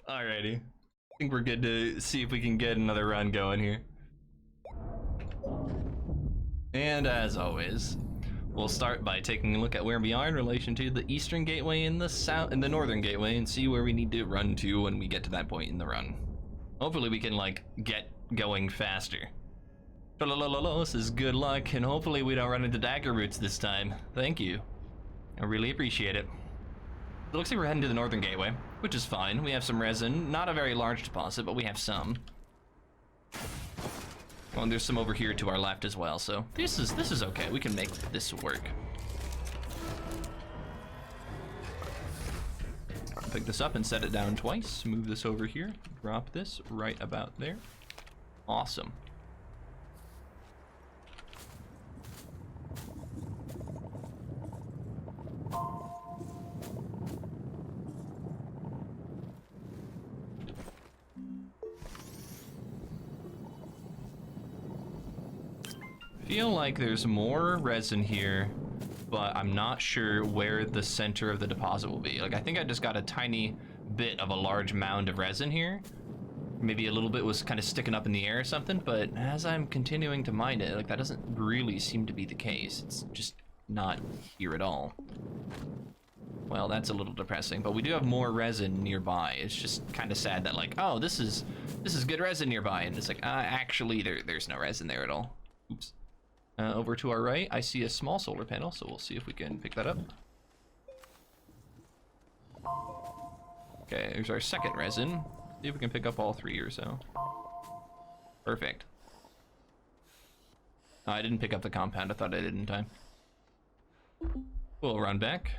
Alrighty. I think we're good to see if we can get another run going here. And as always, we'll start by taking a look at where we are in relation to the eastern gateway and the northern gateway, and see where we need to run to when we get to that point in the run. Hopefully we can like get going faster. This is good luck, and hopefully we don't run into daggeroots this time. Thank you. I really appreciate it. It looks like we're heading to the northern gateway, which is fine. We have some resin, not a very large deposit, but we have some. Well, and there's some over here to our left as well, so this is okay. We can make this work. Pick this up and set it down twice. Move this over here. Drop this right about there. Awesome. Feel like there's more resin here, but I'm not sure where the center of the deposit will be. Like, I think I just got a tiny bit of a large mound of resin here. Maybe a little bit was kind of sticking up in the air or something, but as I'm continuing to mine it, like, that doesn't really seem to be the case. It's just not here at all. Well, that's a little depressing, but we do have more resin nearby. It's just kind of sad that, like, oh, this is good resin nearby, and it's like, actually, there's no resin there at all. Oops. Over to our right, I see a small solar panel, so we'll see if we can pick that up. Okay, here's our second resin. See if we can pick up all three or so. Perfect. Oh, I didn't pick up the compound. I thought I did in time. We'll run back.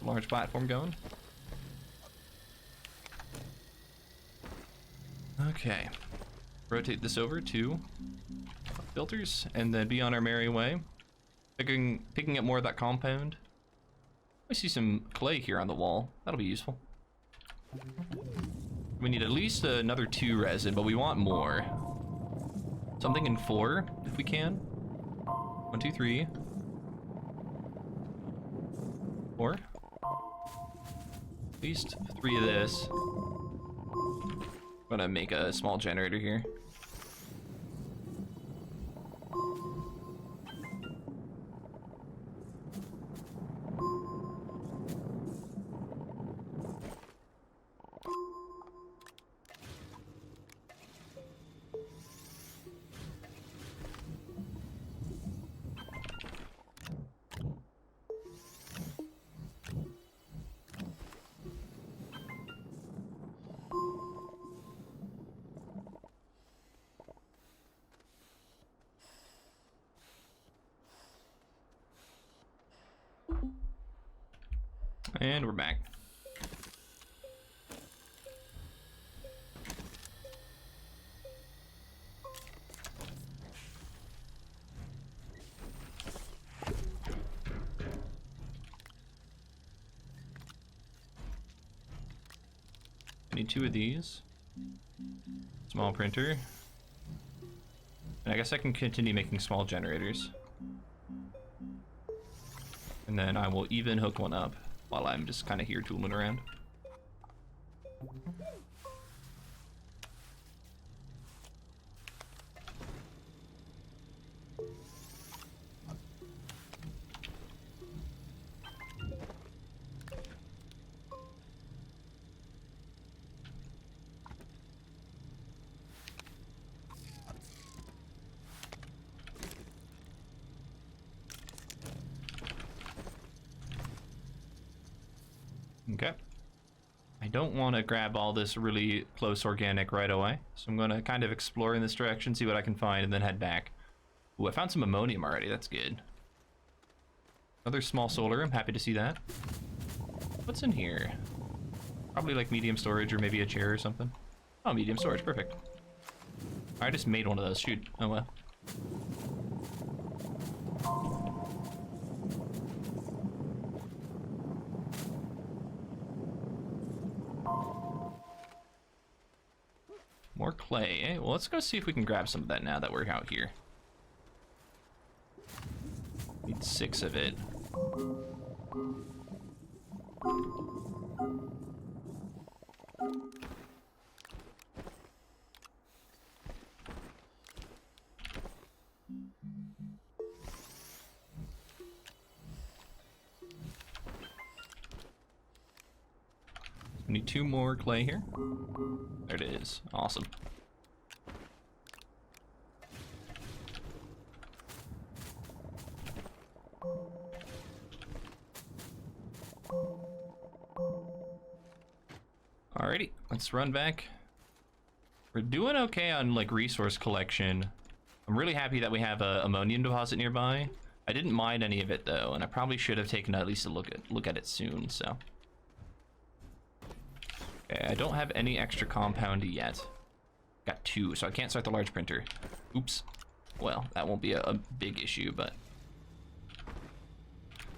Large platform going. Okay. Rotate this over to filters, and then be on our merry way. Picking up more of that compound. I see some clay here on the wall. That'll be useful. We need at least another 2 resin, but we want more. Something in 4, if we can. 1, 2, 3. 4. At least 3 of this. I'm gonna make a small generator here. And we're back. I need 2 of these. Small printer. And I guess I can continue making small generators. And then I will even hook one up while I'm just kind of here tooling around. Okay. I don't want to grab all this really close organic right away, so I'm going to kind of explore in this direction, see what I can find, and then head back. Ooh, I found some ammonium already. That's good. Another small solar. I'm happy to see that. What's in here? Probably like medium storage or maybe a chair or something. Oh, medium storage. Perfect. I just made one of those. Shoot. Oh, well. More clay, eh? Well, let's go see if we can grab some of that now that we're out here. Need 6 of it. We need 2 more clay here. There it is. Awesome. Alrighty, let's run back. We're doing okay on like resource collection. I'm really happy that we have a ammonium deposit nearby. I didn't mine any of it though, and I probably should have taken at least a look at it soon. So, okay, I don't have any extra compound yet. Got 2, so I can't start the large printer. Oops. Well, that won't be a big issue, but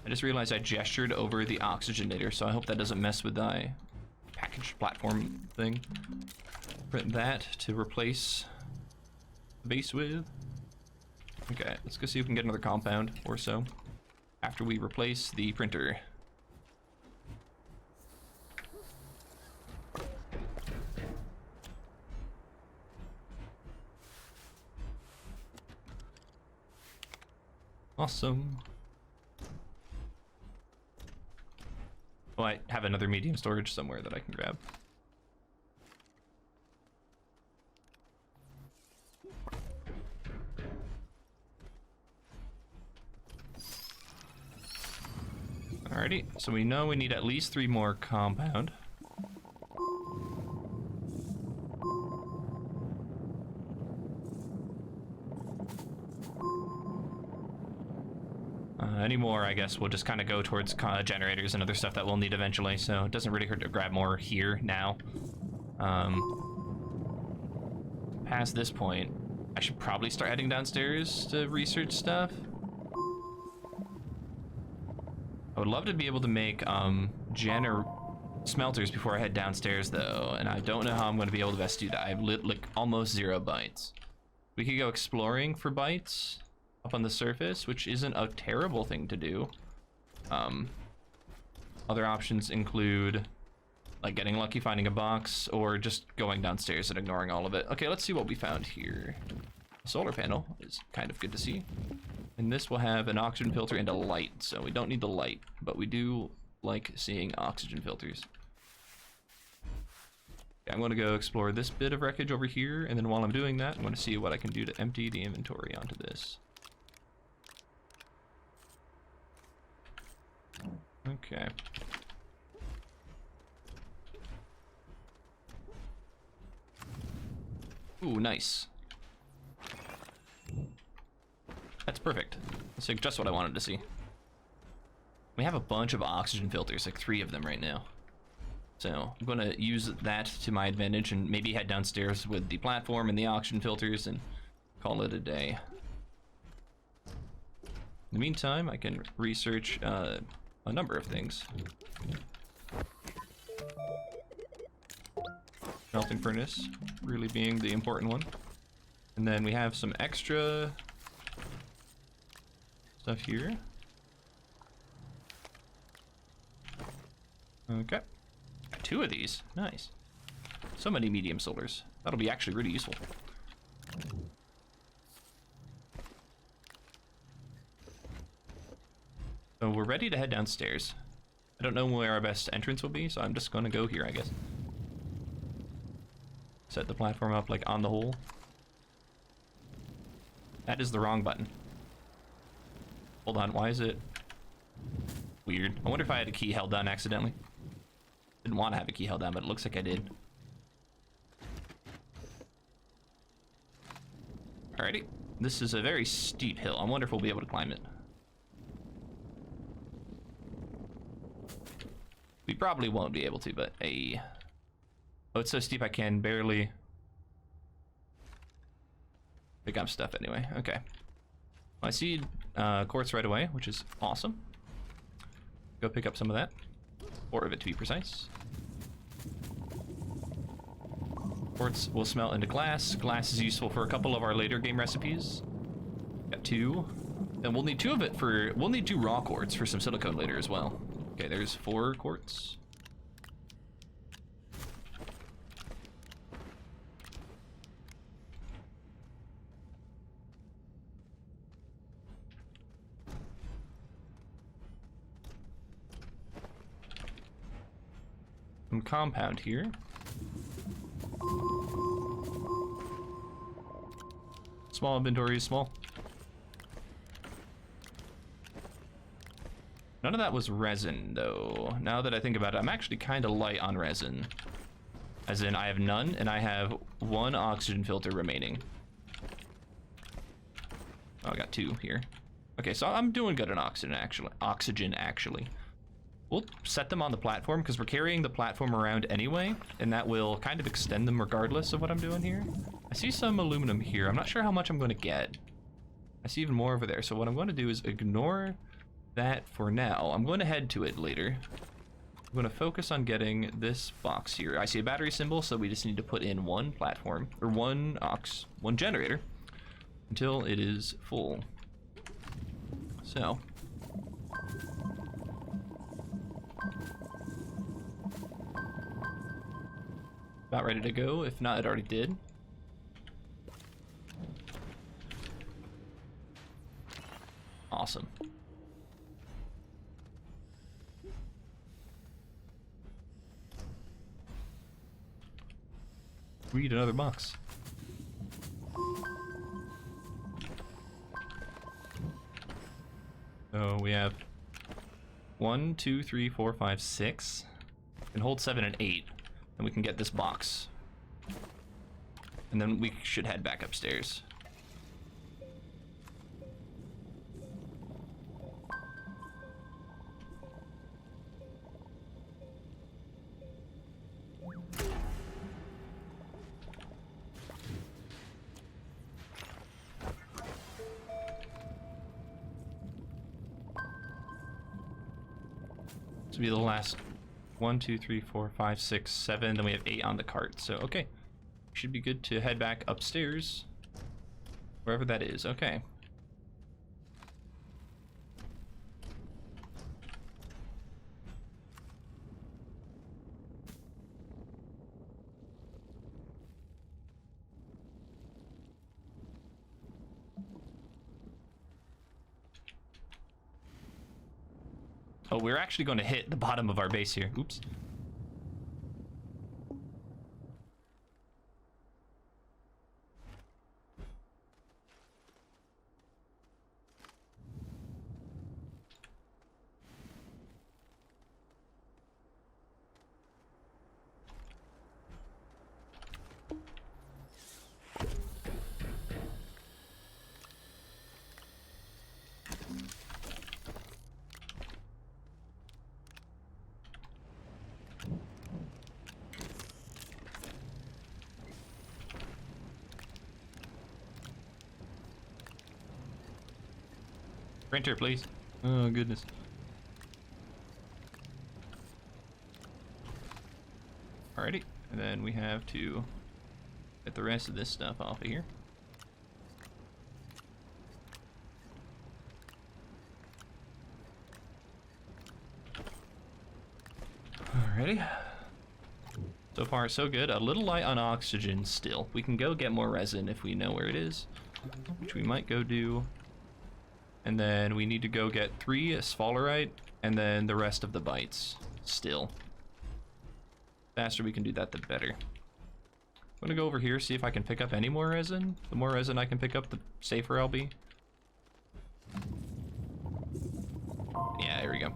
I just realized I gestured over the oxygenator, so I hope that doesn't mess with the package platform thing. Print that to replace the base with. Okay, let's go see if we can get another compound or so after we replace the printer. Awesome. Oh, I have another medium storage somewhere that I can grab. Alrighty, so we know we need at least 3 more compound. Any more, I guess, we'll just kind of go towards generators and other stuff that we'll need eventually, so it doesn't really hurt to grab more here now. Past this point, I should probably start heading downstairs to research stuff. I would love to be able to make smelters before I head downstairs though, and I don't know how I'm going to be able to best do that. I have like almost 0 bytes. We could go exploring for bytes up on the surface, which isn't a terrible thing to do. Other options include like getting lucky, finding a box, or just going downstairs and ignoring all of it. Okay, let's see what we found here. A solar panel is kind of good to see. And this will have an oxygen filter and a light, so we don't need the light, but we do like seeing oxygen filters. Okay, I'm going to go explore this bit of wreckage over here, and then while I'm doing that, I'm going to see what I can do to empty the inventory onto this. Okay. Ooh, nice. That's perfect. That's like just what I wanted to see. We have a bunch of oxygen filters, like 3 of them right now. So I'm going to use that to my advantage and maybe head downstairs with the platform and the oxygen filters and call it a day. In the meantime, I can research a number of things. Melting furnace really being the important one. And then we have some extra stuff here. Okay. Got 2 of these. Nice. So many medium solars. That'll be actually really useful. So we're ready to head downstairs. I don't know where our best entrance will be, so I'm just gonna go here, I guess. Set the platform up like on the hole. That is the wrong button. Hold on, why is it weird? I wonder if I had a key held down accidentally. Didn't want to have a key held down, but it looks like I did. Alrighty, this is a very steep hill. I wonder if we'll be able to climb it. We probably won't be able to, but oh, it's so steep I can barely pick up stuff anyway. Okay. Well, I see quartz right away, which is awesome. Go pick up some of that. 4 of it to be precise. Quartz will smelt into glass. Glass is useful for a couple of our later game recipes. Got 2. And we'll need 2 of it for, we'll need 2 raw quartz for some silicone later as well. Okay, there's 4 quartz. some compound here. Small inventory is small. None of that was resin, though. Now that I think about it, I'm actually kind of light on resin. As in, I have none, and I have 1 oxygen filter remaining. Oh, I got 2 here. Okay, so I'm doing good on oxygen, actually. We'll set them on the platform, because we're carrying the platform around anyway, and that will kind of extend them regardless of what I'm doing here. I see some aluminum here. I'm not sure how much I'm going to get. I see even more over there, so what I'm going to do is ignore that for now. I'm going to head to it later. I'm going to focus on getting this box here. I see a battery symbol, so we just need to put in 1 platform, or 1 generator, until it is full. So. About ready to go. If not, it already did. Awesome. Read another box. So we have 1, 2, 3, 4, 5, 6. Can hold 7 and 8. And we can get this box. And then we should head back upstairs. This will be the last 1, 2, 3, 4, 5, 6, 7. Then we have 8 on the cart. So, okay. Should be good to head back upstairs. Wherever that is. Okay. Oh, we're actually going to hit the bottom of our base here. Oops. Printer, please. Oh, goodness. Alrighty, and then we have to get the rest of this stuff off of here. Alrighty. So far, so good. A little light on oxygen still. We can go get more resin if we know where it is, which we might go do. And then we need to go get 3 sphalerite and then the rest of the bites still. The faster we can do that, the better. I'm gonna go over here, see if I can pick up any more resin. The more resin I can pick up, the safer I'll be. Yeah, there we go.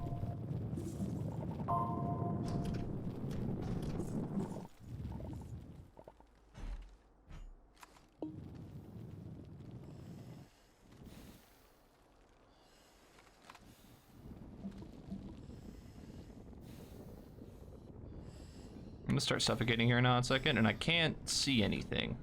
I'm gonna start suffocating here now in a second, and I can't see anything.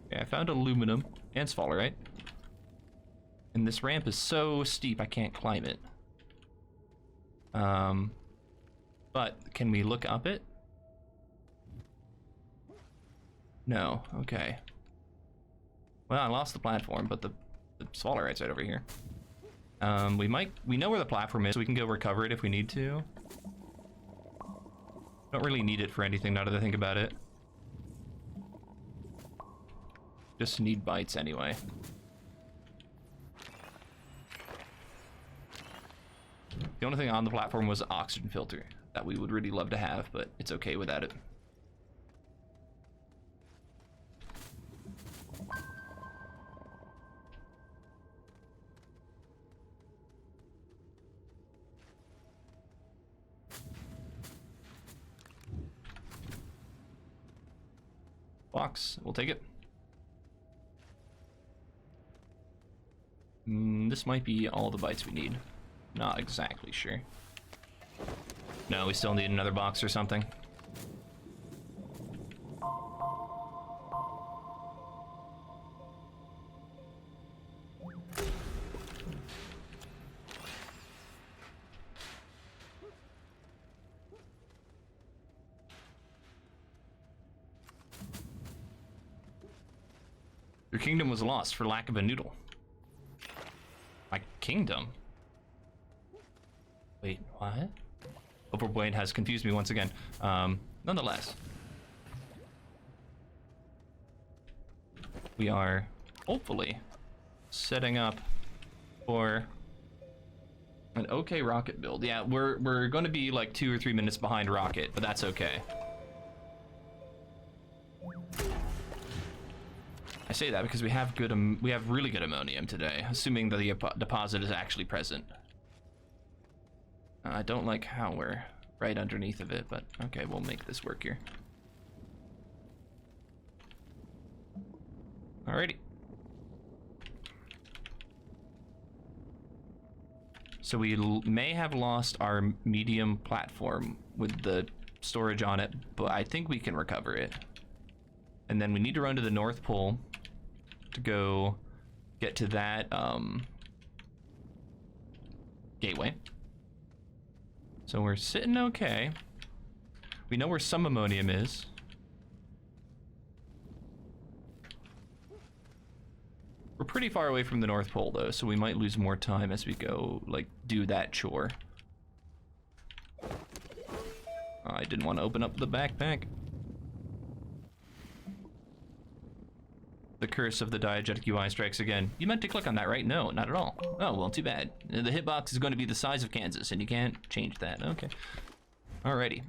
Okay, I found aluminum and sphalerite. And this ramp is so steep I can't climb it. But can we look up it? No, okay. Well, I lost the platform, but the sphalerite's right over here. We know where the platform is, so we can go recover it if we need to. Don't really need it for anything now that I think about it. Just need bites anyway. The only thing on the platform was an oxygen filter that we would really love to have, but it's okay without it. Box, we'll take it. This might be all the bites we need. Not exactly sure. No, we still need another box or something. Your kingdom was lost for lack of a noodle. My kingdom? Wait, what? Overweight has confused me once again. Nonetheless. We are hopefully setting up for an okay rocket build. Yeah, we're going to be like 2 or 3 minutes behind rocket, but that's okay. I say that because we have really good ammonium today, assuming that the deposit is actually present. I don't like how we're right underneath of it, but okay, we'll make this work here. Alrighty. So we may have lost our medium platform with the storage on it, but I think we can recover it. And then we need to run to the North Pole to go get to that gateway. So we're sitting okay. We know where some ammonium is. We're pretty far away from the North Pole though, so we might lose more time as we go, like, do that chore. I didn't want to open up the backpack. The curse of the diegetic UI strikes again. You meant to click on that, right? No, not at all. Oh, well, too bad. The hitbox is going to be the size of Kansas, and you can't change that. Okay. Alrighty.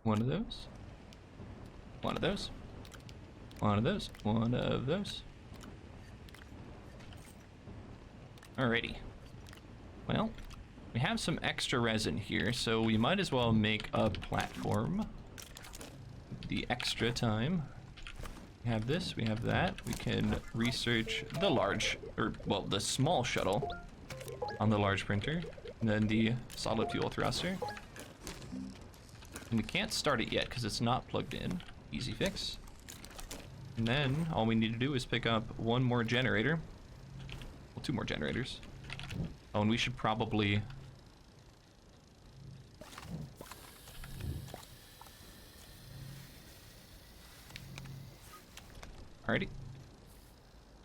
One of those. One of those. One of those. One of those. Alrighty. Well, we have some extra resin here, so we might as well make a platform. The extra time. We have this, we have that. We can research the large, or, well, the small shuttle on the large printer, and then the solid fuel thruster. And we can't start it yet because it's not plugged in. Easy fix. And then all we need to do is pick up one more generator. Well, 2 more generators. Oh, and we should probably... Alrighty.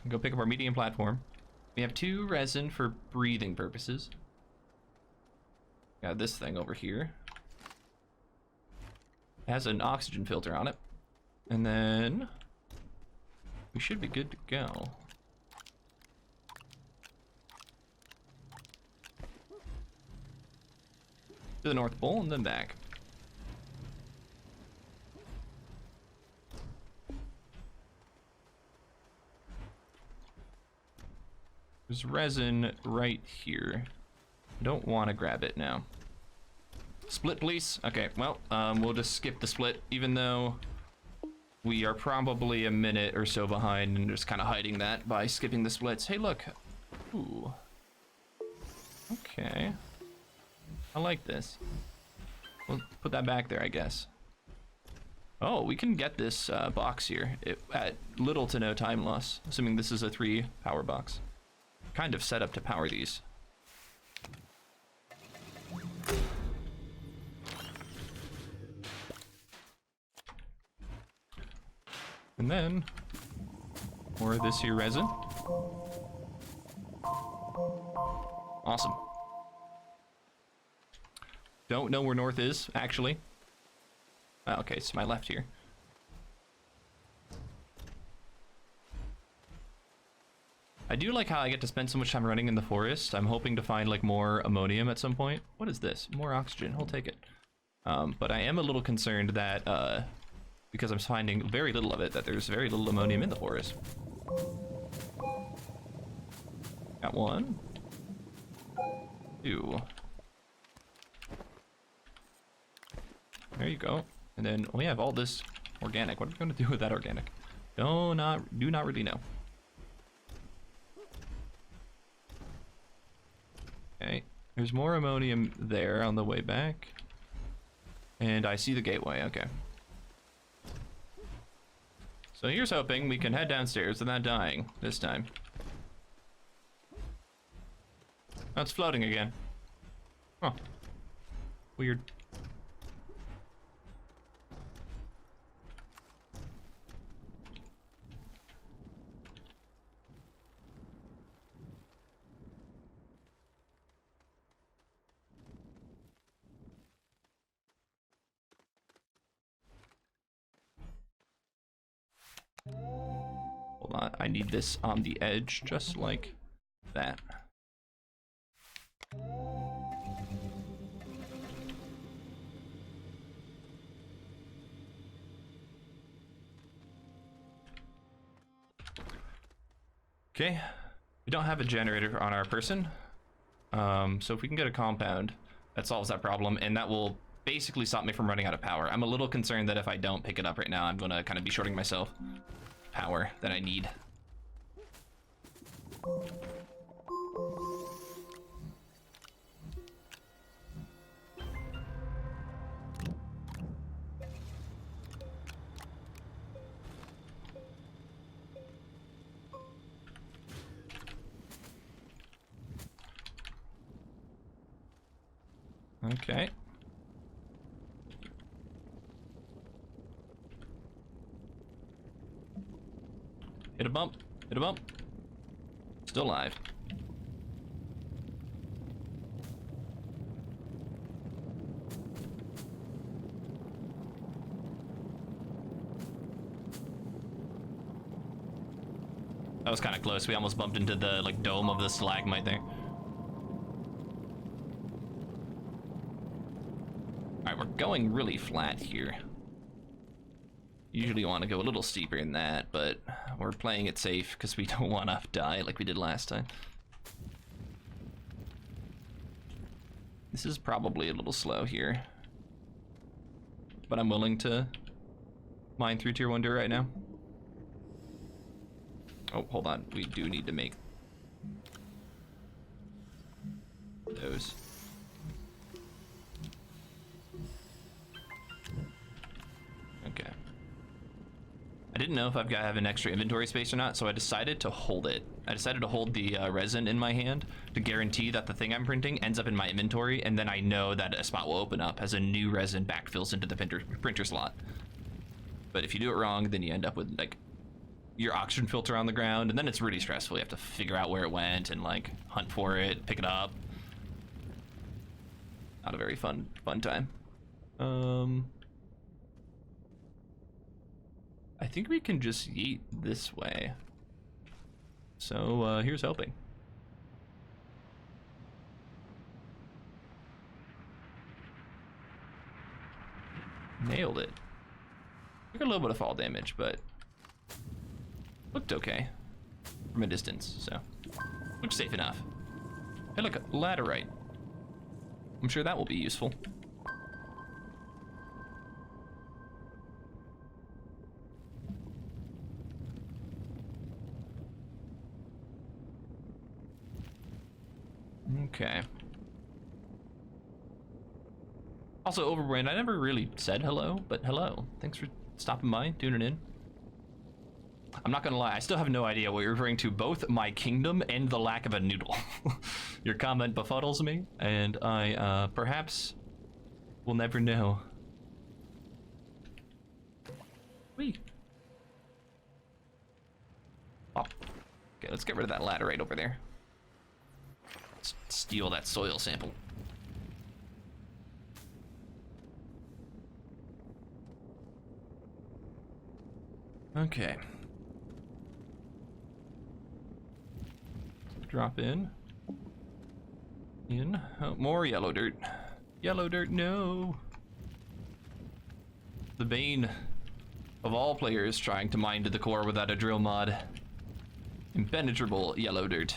Go pick up our medium platform. We have 2 resin for breathing purposes. Got this thing over here. It has an oxygen filter on it. And then we should be good to go. To the North Pole and then back. There's resin right here. Don't want to grab it now. Split, please. Okay, well, we'll just skip the split, even though we are probably a minute or so behind and just kind of hiding that by skipping the splits. Hey, look. Ooh. Okay. I like this. We'll put that back there, I guess. Oh, we can get this box here at little to no time loss, assuming this is a 3 power box. Kind of set up to power these. And then more of this here resin. Awesome. Don't know where north is, actually. Oh, okay, it's my left here. I do like how I get to spend so much time running in the forest. I'm hoping to find like more ammonium at some point. What is this? More oxygen. I'll take it. But I am a little concerned that because I'm finding very little of it, that there's very little ammonium in the forest. Got one. Two. There you go. And then we have all this organic. What are we going to do with that organic? Do not really know. Okay, there's more ammonium there on the way back. And I see the gateway, okay. So here's hoping we can head downstairs without dying this time. Oh, it's floating again. Huh. Weird. Hold on, I need this on the edge, just like that. Okay, we don't have a generator on our person, so if we can get a compound, that solves that problem, and that will basically stop me from running out of power. I'm a little concerned that if I don't pick it up right now, I'm gonna kind of be shorting myself power that I need. Okay. Hit a bump. Hit a bump. Still alive. That was kind of close. We almost bumped into the like dome of the stalagmite there. Alright, we're going really flat here. Usually want to go a little steeper than that, but we're playing it safe because we don't want to die like we did last time. This is probably a little slow here, but I'm willing to mine through tier 1 dirt right now. Oh, hold on. We do need to make those. Okay. I didn't know if I've got to have an extra inventory space or not, so I decided to hold it. I decided to hold the resin in my hand to guarantee that the thing I'm printing ends up in my inventory, and then I know that a spot will open up as a new resin backfills into the printer slot. But if you do it wrong, then you end up with like your oxygen filter on the ground, and then it's really stressful. You have to figure out where it went and like hunt for it, pick it up. Not a very fun time. I think we can just yeet this way. So here's hoping. Nailed it. Took a little bit of fall damage, but looked okay from a distance, so looked safe enough. Hey, look, laterite. I'm sure that will be useful. Okay. Also, Overbrain, I never really said hello, but hello. Thanks for stopping by, tuning in. I'm not gonna lie, I still have no idea what you're referring to, both my kingdom and the lack of a noodle. Your comment befuddles me, and I perhaps will never know. Whee! Oh. Okay, let's get rid of that laterite over there. Let's steal that soil sample. Okay. Drop in. Oh, more yellow dirt. Yellow dirt, no. The bane of all players trying to mine to the core without a drill mod. Impenetrable yellow dirt.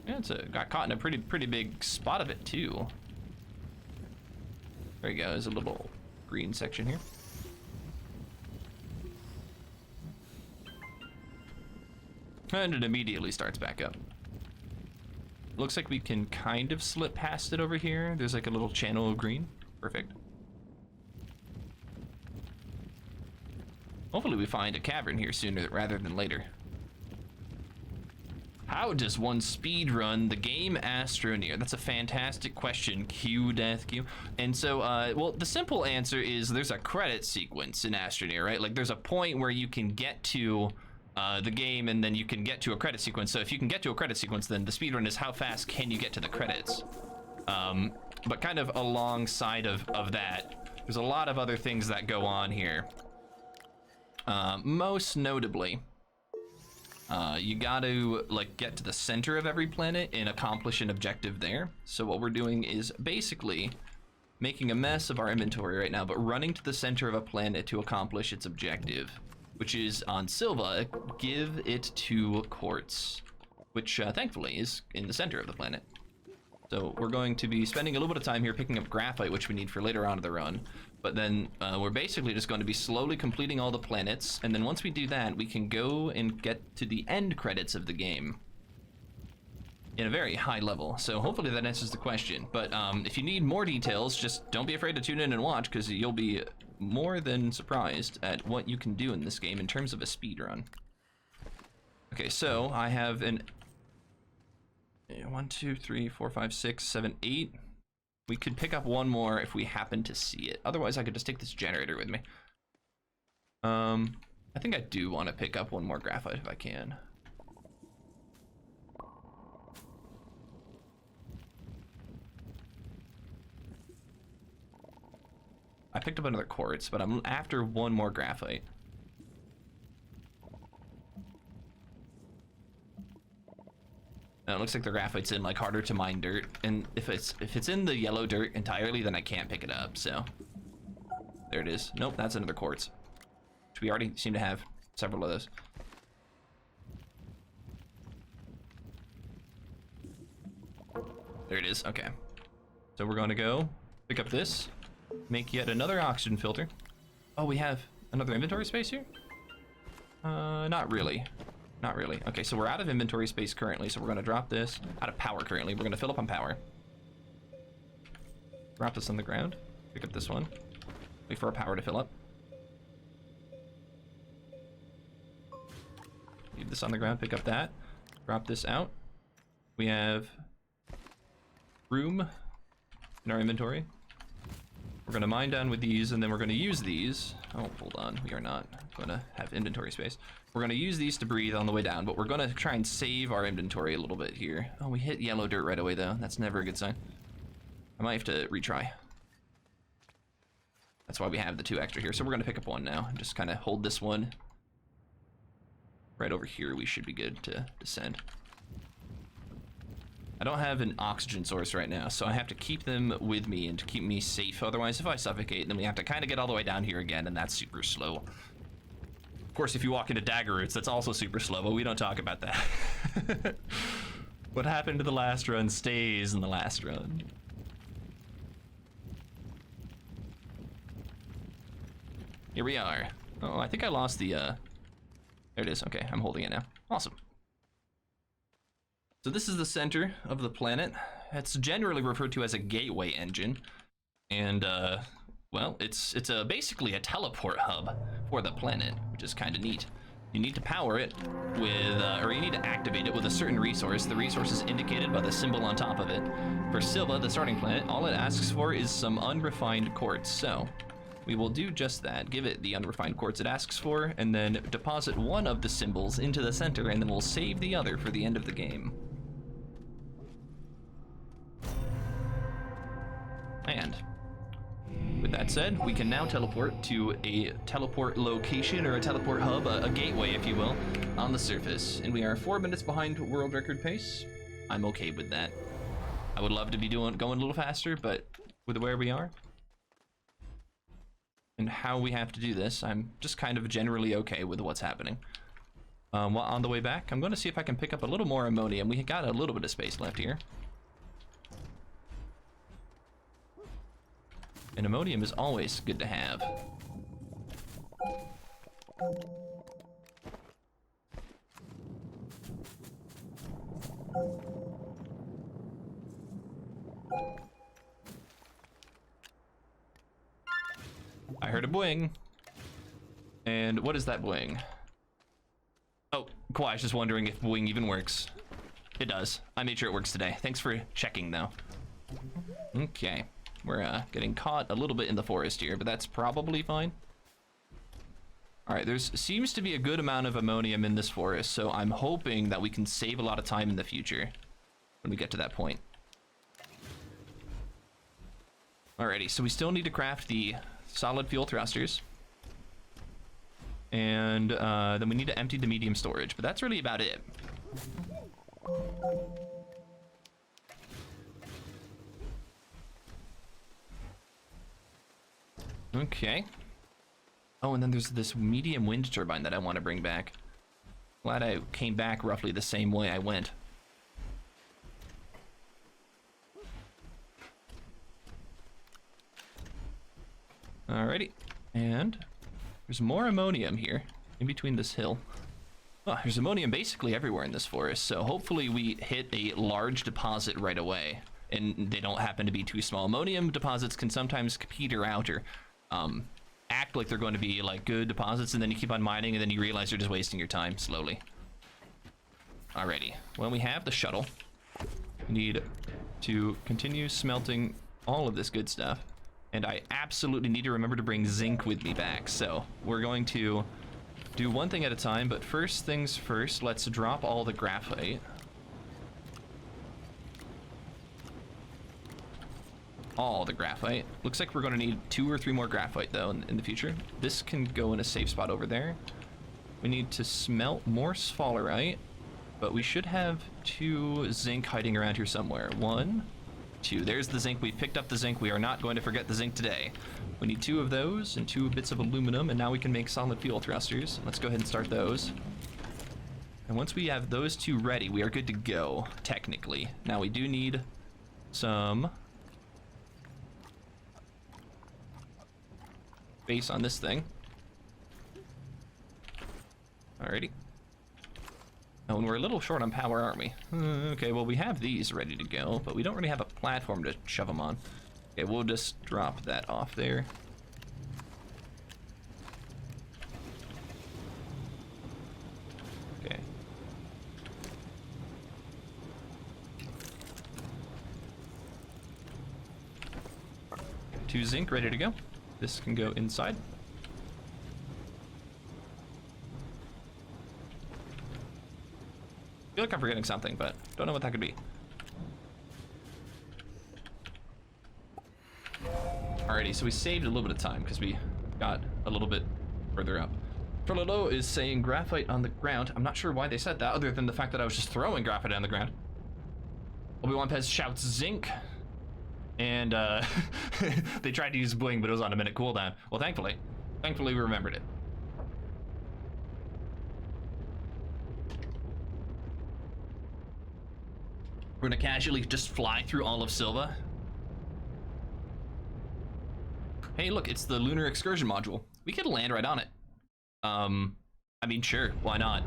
Yeah, got caught in a pretty big spot of it too. There you go. There's a little green section here. And it immediately starts back up. Looks like we can kind of slip past it over here. There's like a little channel of green. Perfect. Hopefully we find a cavern here sooner rather than later. How does one speed run the game Astroneer? That's a fantastic question, Q Death Q. And so, well, the simple answer is there's a credit sequence in Astroneer, right? Like there's a point where you can get to the game and then you can get to a credit sequence. So if you can get to a credit sequence, then the speedrun is how fast can you get to the credits. But kind of alongside of that, there's a lot of other things that go on here. Most notably, you got to like get to the center of every planet and accomplish an objective there. So what we're doing is basically making a mess of our inventory right now, but running to the center of a planet to accomplish its objective, which is on Silva, give it 2 quartz, which thankfully is in the center of the planet. So we're going to be spending a little bit of time here picking up graphite, which we need for later on in the run. But then we're basically just going to be slowly completing all the planets. And then once we do that, we can go and get to the end credits of the game in a very high level. So hopefully that answers the question. But if you need more details, just don't be afraid to tune in and watch, because you'll be more than surprised at what you can do in this game in terms of a speed run. Okay, so I have an 1, 2, 3, 4, 5, 6, 7, 8. We could pick up one more if we happen to see it. Otherwise, I could just take this generator with me. I think I do want to pick up one more graphite if I can. I picked up another quartz, but I'm after one more graphite. It looks like the graphite's in like harder to mine dirt, and if it's in the yellow dirt entirely, then I can't pick it up. So there it is. Nope, that's another quartz, which we already seem to have several of those. There it is. Okay, so we're going to go pick up this, make yet another oxygen filter. Oh, we have another inventory space here? Not really. Not really. Okay, so we're out of inventory space currently, so we're going to drop this. Out of power currently. We're going to fill up on power. Drop this on the ground. Pick up this one. Wait for our power to fill up. Leave this on the ground. Pick up that. Drop this out. We have room in our inventory. We're going to mine down with these, and then we're going to use these. Oh, hold on. We are not going to have inventory space. We're going to use these to breathe on the way down, but we're going to try and save our inventory a little bit here. Oh, we hit yellow dirt right away, though. That's never a good sign. I might have to retry. That's why we have the 2 extra here. So we're going to pick up one now. Just kind of hold this one. Right over here, we should be good to descend. I don't have an oxygen source right now, so I have to keep them with me and to keep me safe. Otherwise, if I suffocate, then we have to kind of get all the way down here again, and that's super slow. Of course, if you walk into daggeroots, that's also super slow, but we don't talk about that. What happened to the last run stays in the last run. Here we are. Oh, I think I lost the, there it is. Okay, I'm holding it now. Awesome. So this is the center of the planet. It's generally referred to as a gateway engine. And, well, it's basically a teleport hub for the planet, which is kind of neat. You need to power it with, or you need to activate it with a certain resource. The resource is indicated by the symbol on top of it. For Silva, the starting planet, all it asks for is some unrefined quartz. So we will do just that. Give it the unrefined quartz it asks for, and then deposit one of the symbols into the center, and then we'll save the other for the end of the game. And With that said, we can now teleport to a teleport location, or a teleport hub, a gateway, if you will, on the surface. And we are 4 minutes behind world record pace. I'm okay with that. I would love to be going a little faster, but with where we are and how we have to do this, I'm just kind of generally okay with what's happening. While on the way back, I'm going to see if I can pick up a little more ammonium. We got a little bit of space left here. And ammonium is always good to have. I heard a boing. And what is that boing? Oh, Kawhi's just wondering if boing even works. It does. I made sure it works today. Thanks for checking, though. Okay. We're getting caught a little bit in the forest here, but that's probably fine. All right, seems to be a good amount of ammonium in this forest, so I'm hoping that we can save a lot of time in the future when we get to that point. Alrighty, so we still need to craft the solid fuel thrusters. And then we need to empty the medium storage, but that's really about it. Okay. Oh, and then there's this medium wind turbine that I want to bring back. Glad I came back roughly the same way I went. Alrighty, and there's more ammonium here in between this hill. Oh, there's ammonium basically everywhere in this forest, so hopefully we hit a large deposit right away, and they don't happen to be too small. Ammonium deposits can sometimes peter out or act like they're going to be like good deposits, and then you keep on mining, and then you realize you're just wasting your time slowly. Alrighty, well, we have the shuttle. We need to continue smelting all of this good stuff. And I absolutely need to remember to bring zinc with me back. So we're going to do one thing at a time, but first things first, let's drop all the graphite. All the graphite. Looks like we're going to need 2 or 3 more graphite though in the future. This can go in a safe spot over there. We need to smelt more sphalerite, but we should have 2 zinc hiding around here somewhere. 1, 2. There's the zinc. We picked up the zinc. We are not going to forget the zinc today. We need 2 of those and 2 bits of aluminum, and now we can make solid fuel thrusters. Let's go ahead and start those. And once we have those 2 ready, we are good to go, technically. Now we do need some base on this thing. Alrighty. Oh, and we're a little short on power, aren't we? Okay, well, we have these ready to go, but we don't really have a platform to shove them on. Okay, we'll just drop that off there. Okay. Two zinc ready to go. This can go inside. I feel like I'm forgetting something, but don't know what that could be. Alrighty, so we saved a little bit of time because we got a little bit further up. Trololo is saying graphite on the ground. I'm not sure why they said that, other than the fact that I was just throwing graphite on the ground. Obi-Wan Pez shouts zinc. And they tried to use bling, but it was on a minute cooldown. Well, thankfully we remembered it. We're gonna casually just fly through all of Silva. Hey, look, it's the lunar excursion module. We could land right on it. I mean, sure, why not?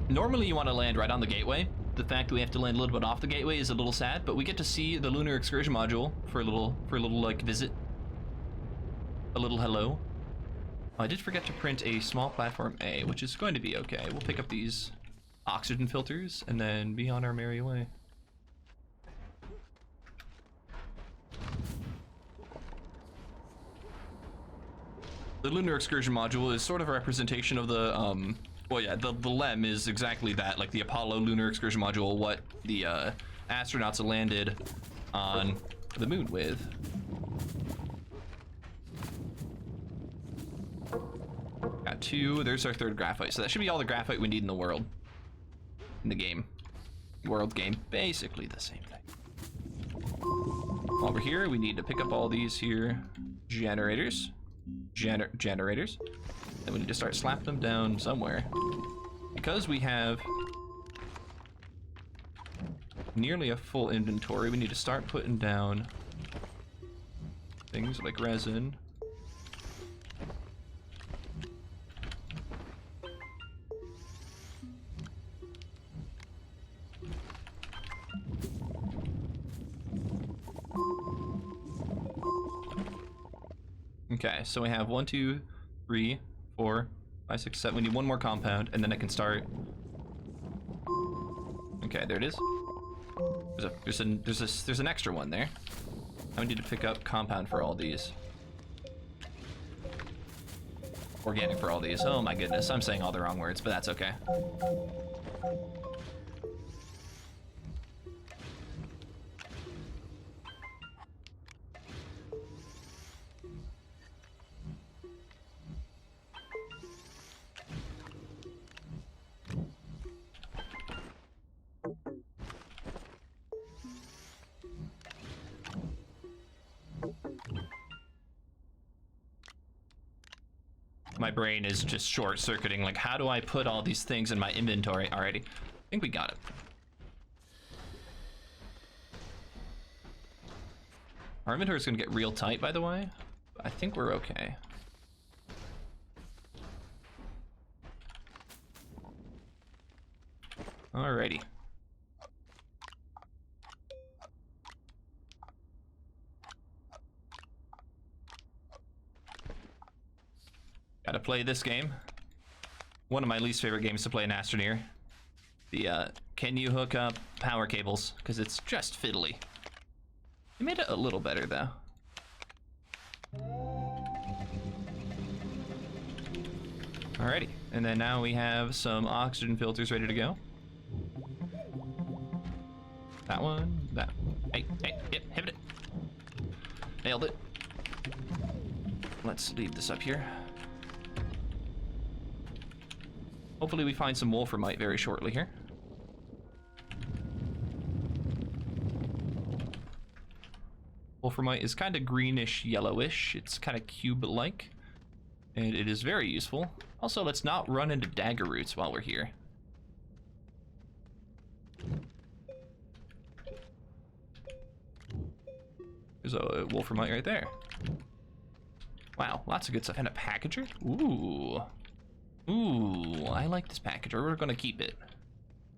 Normally you want to land right on the gateway. The fact that we have to land a little bit off the gateway is a little sad, but we get to see the lunar excursion module for a little like visit. A little hello. I did forget to print a small platform A, which is going to be okay. We'll pick up these oxygen filters and then be on our merry way. The lunar excursion module is sort of a representation of the well, yeah, the LEM is exactly that, like the Apollo lunar excursion module, what the astronauts landed on the moon with. Got 2. There's our 3rd graphite. So that should be all the graphite we need in the world. In the game. World game. Basically the same thing. While we're here, we need to pick up all these here generators. Generators. Then we need to start slapping them down somewhere. Because we have nearly a full inventory, we need to start putting down things like resin. Okay, so we have 1, 2, 3, 4, 5, 6, 7. We need 1 more compound, and then I can start. Okay, there it is. There's an extra one there. Now we need to pick up compound for all these. Organic for all these. Oh my goodness, I'm saying all the wrong words, but that's okay. My brain is just short-circuiting, like, how do I put all these things in my inventory? Alrighty, I think we got it. Our inventory is gonna get real tight, by the way. I think we're okay. Alrighty. Gotta play this game. One of my least favorite games to play in Astroneer. The, can you hook up power cables? Because it's just fiddly. They made it a little better, though. Alrighty, and then now we have some oxygen filters ready to go. That one, that. Hey, yep, hit it. Nailed it. Let's leave this up here. Hopefully we find some wolframite very shortly here. Wolframite is kind of greenish yellowish. It's kind of cube-like, and it is very useful. Also, let's not run into daggeroots while we're here. There's a wolframite right there. Wow, lots of good stuff. And a packager? Ooh. Ooh, I like this packager. We're gonna keep it.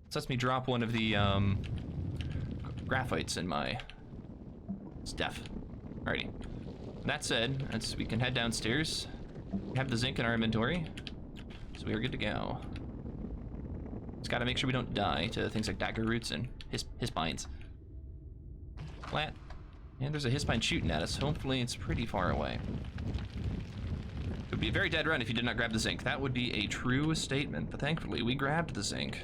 This lets me drop one of the graphites in my stuff. Alrighty. That said, we can head downstairs. We have the zinc in our inventory, so we are good to go. Just gotta make sure we don't die to things like daggeroots and hispines. Flat. And there's a hispine shooting at us. Hopefully it's pretty far away. It would be a very dead run if you did not grab the zinc. That would be a true statement, but thankfully we grabbed the zinc.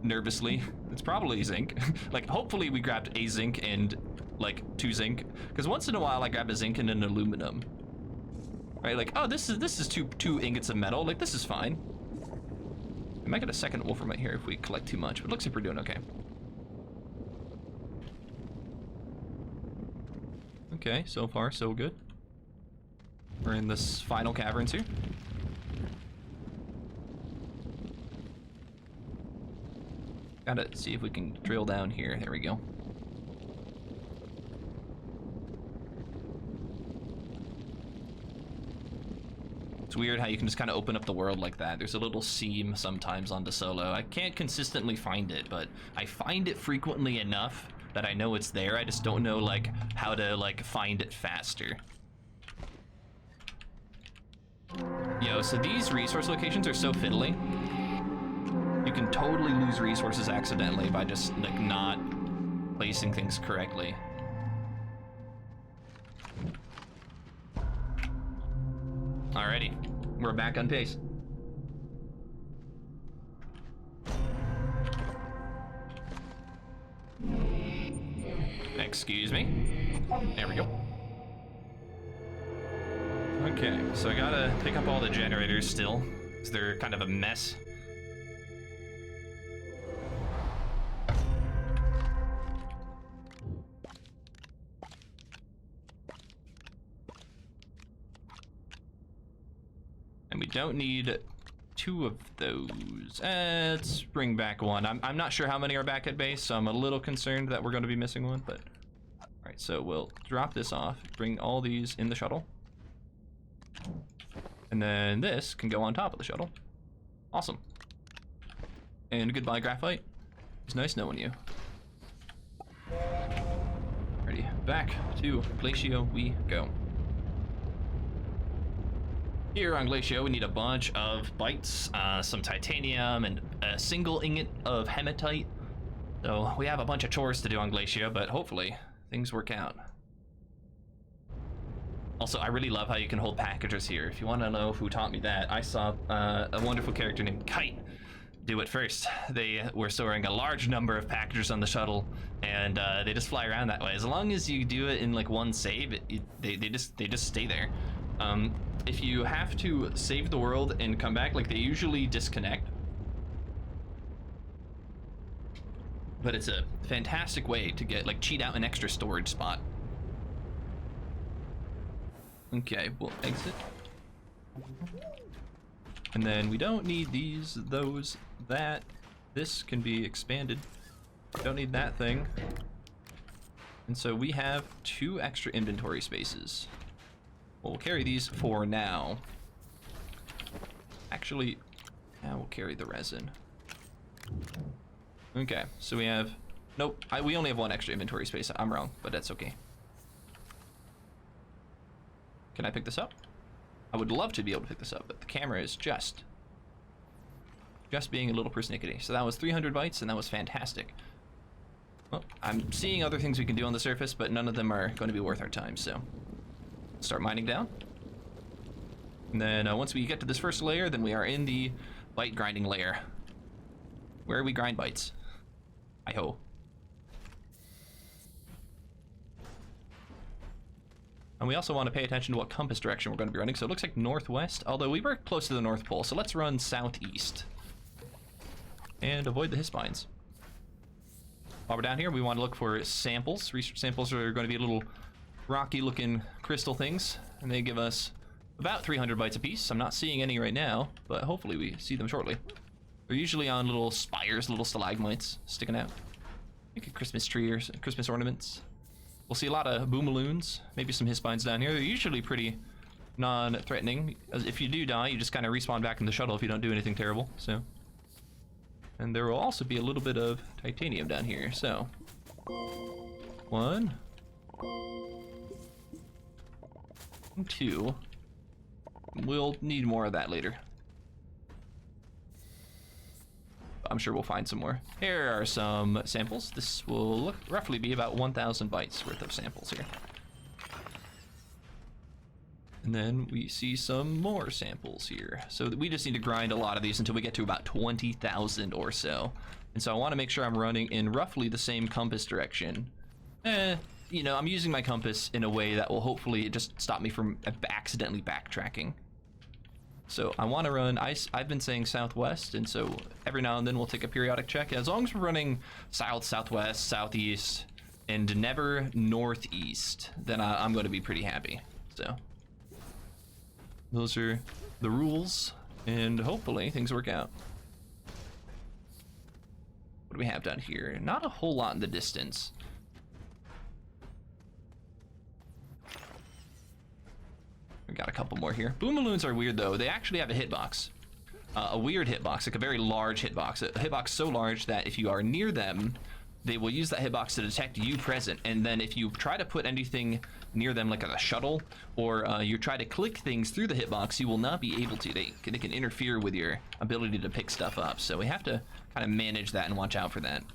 Nervously, it's probably zinc. Like, hopefully we grabbed a zinc and like 2 zinc, because once in a while I grab a zinc and an aluminum. Right, like, oh, this is two ingots of metal. Like, this is fine. We might get a second wolframite here if we collect too much, but it looks like we're doing okay. Okay, so far so good. We're in this final caverns here. Gotta see if we can drill down here. There we go. It's weird how you can just kind of open up the world like that. There's a little seam sometimes onto Solo. I can't consistently find it, but I find it frequently enough that I know it's there. I just don't know like how to like find it faster. Yo, so these resource locations are so fiddly. You can totally lose resources accidentally by just like not placing things correctly. Alrighty, we're back on pace. Excuse me. There we go. Okay, so I gotta pick up all the generators still, because they're kind of a mess. And we don't need 2 of those. Let's bring back 1. I'm not sure how many are back at base, so I'm a little concerned that we're going to be missing 1, but... Alright, so we'll drop this off, bring all these in the shuttle. And then this can go on top of the shuttle. Awesome. And goodbye, Graphite. It's nice knowing you. Ready, back to Glacio we go. Here on Glacio, we need a bunch of bytes, some titanium, and a single ingot of hematite. So we have a bunch of chores to do on Glacio, but hopefully things work out. Also, I really love how you can hold packages here. If you want to know who taught me that, I saw a wonderful character named Kite do it first. They were storing a large number of packages on the shuttle, and they just fly around that way. As long as you do it in like one save, they just stay there. If you have to save the world and come back, like they usually disconnect. But it's a fantastic way to get like cheat out an extra storage spot. Okay, we'll exit. And then we don't need these, those, that. This can be expanded. Don't need that thing. And so we have 2 extra inventory spaces. We'll carry these for now. Actually, now we'll carry the resin. Okay, so we have... Nope, we only have 1 extra inventory space. I'm wrong, but that's okay. Can I pick this up? I would love to be able to pick this up, but the camera is just being a little persnickety. So that was 300 bytes, and that was fantastic. Well, I'm seeing other things we can do on the surface, but none of them are going to be worth our time, so... Start mining down. And then once we get to this first layer, then we are in the byte grinding layer, where we grind bytes. Hi-ho. And we also want to pay attention to what compass direction we're going to be running. So it looks like northwest, although we were close to the North Pole, so let's run southeast. And avoid the hiss-mines. While we're down here, we want to look for samples. Research samples are going to be little rocky-looking crystal things, and they give us about 300 bytes apiece. I'm not seeing any right now, but hopefully we see them shortly. They're usually on little spires, little stalagmites sticking out. Like a Christmas tree or Christmas ornaments. We'll see a lot of boomaloons, maybe some hiss-mines down here. They're usually pretty non-threatening. If you do die, you just kind of respawn back in the shuttle if you don't do anything terrible, so. And there will also be a little bit of titanium down here, so. 1. 2. We'll need more of that later. I'm sure we'll find some more. Here are some samples. This will roughly be about 1,000 bytes worth of samples here. And then we see some more samples here. So we just need to grind a lot of these until we get to about 20,000 or so. And so I want to make sure I'm running in roughly the same compass direction. You know, I'm using my compass in a way that will hopefully just stop me from accidentally backtracking. So I want to run, I've been saying southwest, and so every now and then we'll take a periodic check. As long as we're running south, southwest, southeast, and never northeast, then I'm going to be pretty happy. So those are the rules, and hopefully things work out. What do we have down here? Not a whole lot in the distance. We got a couple more here. Boomaloons are weird though. They actually have a hitbox. A weird hitbox, like a very large hitbox. A hitbox so large that if you are near them, they will use that hitbox to detect you present. And then if you try to put anything near them, like a shuttle, or you try to click things through the hitbox, you will not be able to. They can interfere with your ability to pick stuff up. So we have to kind of manage that and watch out for that.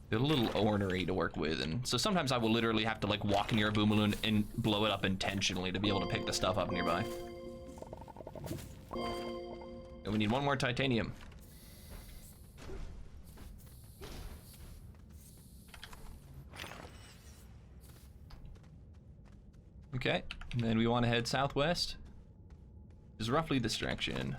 They're a little ornery to work with, and so sometimes I will literally have to like walk near a boomaloon and blow it up intentionally to be able to pick the stuff up nearby. And we need 1 more titanium. And then we want to head southwest. Is roughly this direction.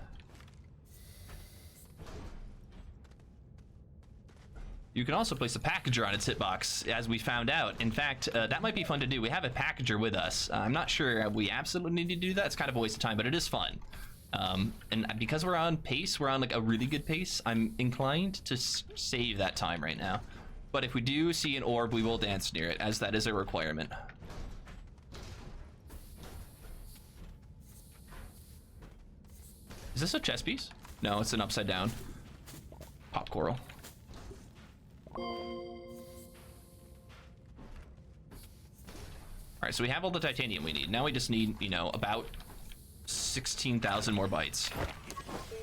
You can also place a packager on its hitbox, as we found out. In fact, that might be fun to do. We have a packager with us. I'm not sure we absolutely need to do that. It's kind of a waste of time, but it is fun. And because we're on pace, we're on like a really good pace, I'm inclined to save that time right now. But if we do see an orb, we will dance near it, as that is a requirement. Is this a chess piece? No, it's an upside down pop coral. Alright, so we have all the titanium we need. Now we just need, you know, about 16,000 more bytes.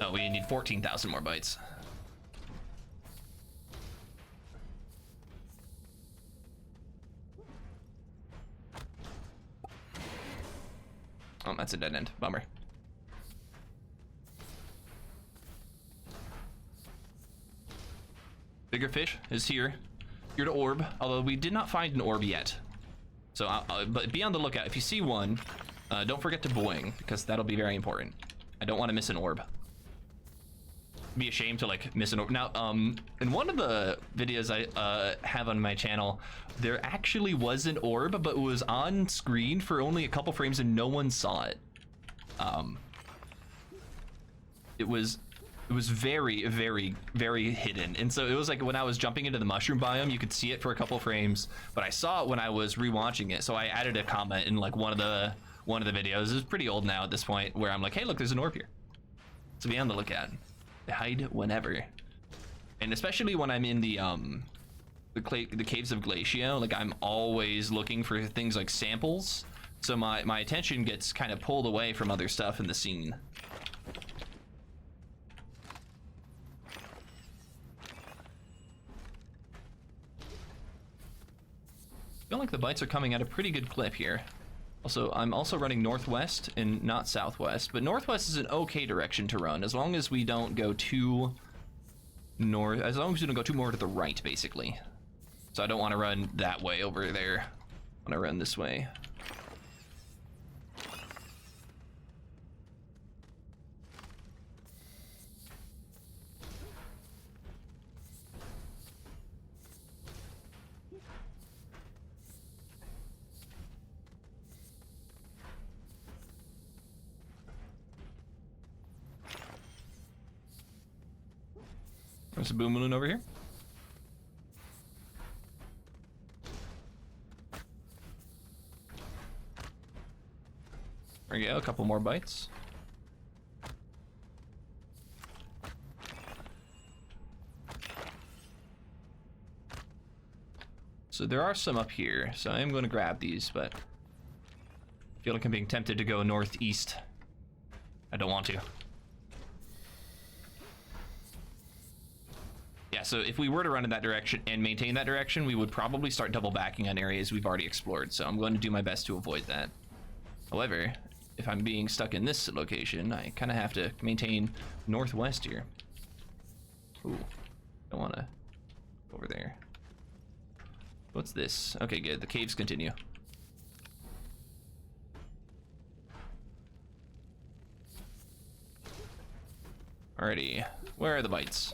Oh, we need 14,000 more bytes. Oh, that's a dead end. Bummer. Bigger fish is here. Here to orb, although we did not find an orb yet. So, but be on the lookout. If you see one, don't forget to boing, because that'll be very important. I don't want to miss an orb. Be ashamed to like miss an orb. Now, in one of the videos I have on my channel, there actually was an orb, but it was on screen for only a couple frames and no one saw it. It was very, very, very hidden. And so it was like when I was jumping into the mushroom biome, you could see it for a couple frames, but I saw it when I was rewatching it. So I added a comment in like one of the videos. It's pretty old now at this point, where I'm like, hey, look, there's an orb here. So be on the lookout. Hide whenever. And especially when I'm in the caves of Glacio, like I'm always looking for things like samples. So my attention gets kind of pulled away from other stuff in the scene. I feel like the bytes are coming at a pretty good clip here. Also, I'm also running northwest and not southwest, but northwest is an okay direction to run as long as we don't go too north, as long as we don't go too more to the right, basically. So I don't want to run that way over there. I want to run this way. There's a boom balloon over here. There we go, a couple more bytes. So there are some up here, so I am going to grab these, but I feel like I'm being tempted to go northeast. I don't want to. Yeah, so if we were to run in that direction and maintain that direction, we would probably start double backing on areas we've already explored, so I'm going to do my best to avoid that. However, if I'm being stuck in this location, I kind of have to maintain northwest here. Ooh, don't want to go over there. What's this? Okay, good, the caves continue. Alrighty, where are the bytes?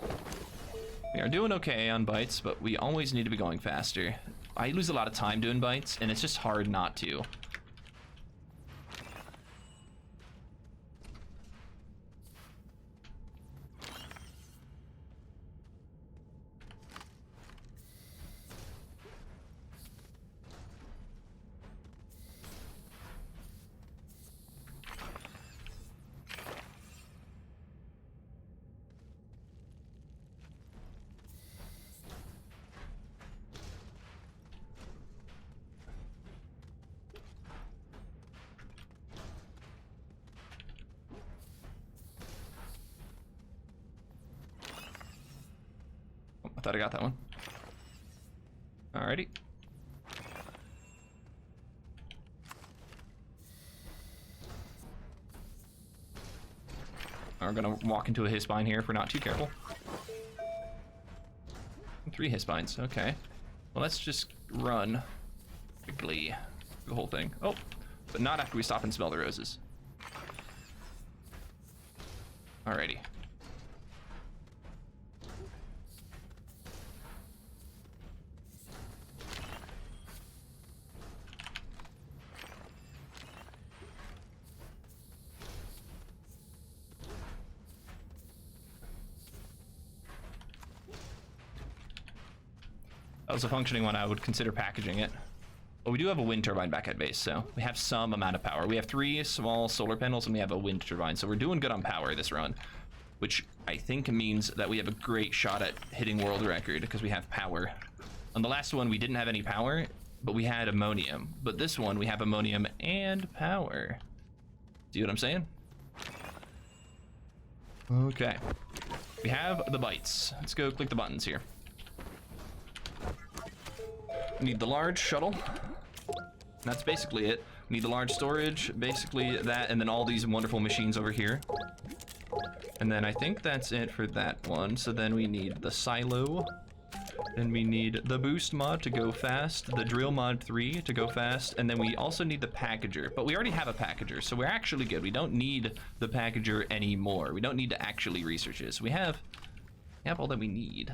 We are doing okay on bytes, but we always need to be going faster. I lose a lot of time doing bytes, and it's just hard not to. I thought I got that one. Alrighty. We're gonna walk into a hisspine here if we're not too careful. 3 hisspines, okay. Well, let's just run quickly the whole thing. Oh, but not after we stop and smell the roses. Alrighty. That was a functioning one. I would consider packaging it. But we do have a wind turbine back at base, so we have some amount of power. We have 3 small solar panels and we have a wind turbine, so we're doing good on power this run, which I think means that we have a great shot at hitting world record because we have power. On the last one, we didn't have any power, but we had ammonium. But this one, we have ammonium and power. See what I'm saying? Okay. We have the bytes. Let's go click the buttons here. We need the large shuttle. That's basically it. We need the large storage, basically that, and then all these wonderful machines over here. And then I think that's it for that one. So then we need the silo. Then we need the boost mod to go fast, the drill mod 3 to go fast, and then we also need the packager. But we already have a packager, so we're actually good. We don't need the packager anymore. We don't need to actually research this. We have all that we need.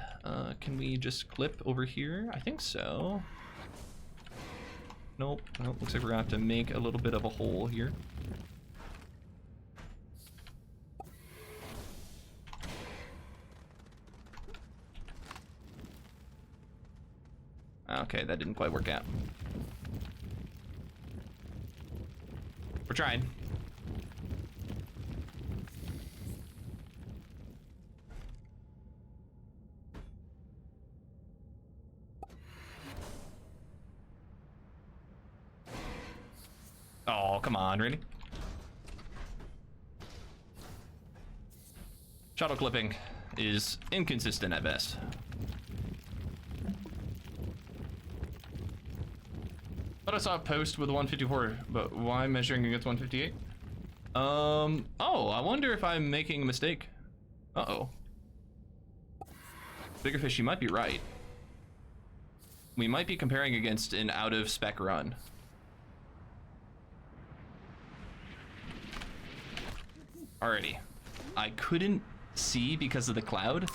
Can we just clip over here? I think so. Nope. Nope. Looks like we're gonna have to make a little bit of a hole here. Okay, that didn't quite work out. We're trying. Oh, come on, really? Shuttle clipping is inconsistent at best. But I saw a post with 154, but why measuring against 158? Oh, I wonder if I'm making a mistake. Uh-oh. Bigger fish, you might be right. We might be comparing against an out-of-spec run. Alrighty. I couldn't see because of the cloud,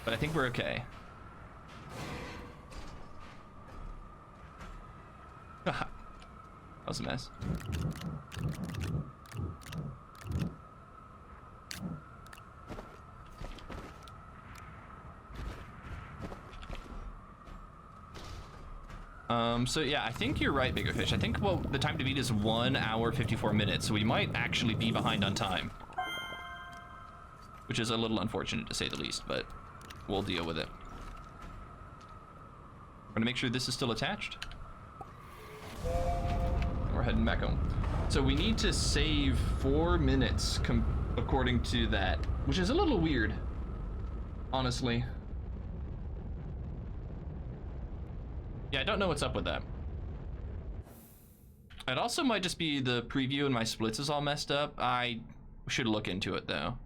but I think we're okay. That was a mess. So yeah, I think you're right, Bigger Fish. I think, well, the time to beat is 1 hour 54 minutes, so we might actually be behind on time. Which is a little unfortunate to say the least, but we'll deal with it. We're gonna make sure this is still attached. We're heading back home. So we need to save 4 minutes according to that, which is a little weird, honestly. Yeah, I don't know what's up with that. It also might just be the preview and my splits is all messed up. I should look into it though.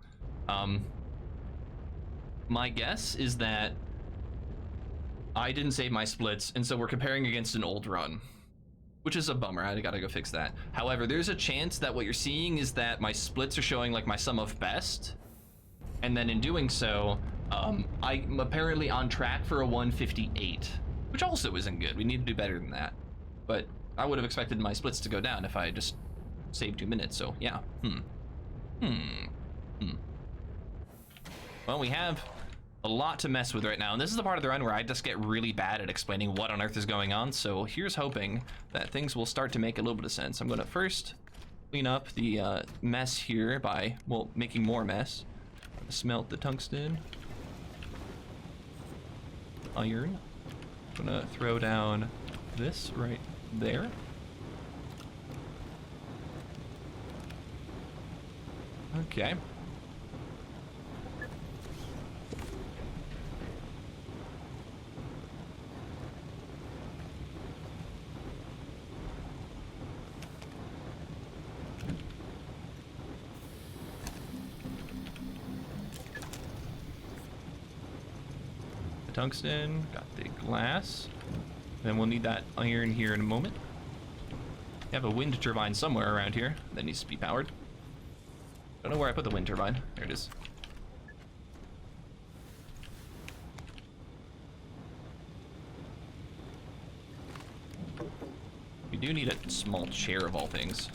My guess is that I didn't save my splits, and so we're comparing against an old run, which is a bummer. I gotta go fix that. However, there's a chance that what you're seeing is that my splits are showing like my sum of best, and then in doing so, I'm apparently on track for a 158, which also isn't good. We need to do better than that. But I would have expected my splits to go down if I just saved 2 minutes, so yeah. Well, we have a lot to mess with right now, and this is the part of the run where I just get really bad at explaining what on earth is going on, so here's hoping that things will start to make a little bit of sense. I'm gonna first clean up the mess here by, well, making more mess. Smelt the tungsten. Iron. I'm gonna throw down this right there. Okay. Tungsten, got the glass. Then we'll need that iron here in a moment. You have a wind turbine somewhere around here that needs to be powered. Don't know where I put the wind turbine. There it is. We do need a small chair of all things.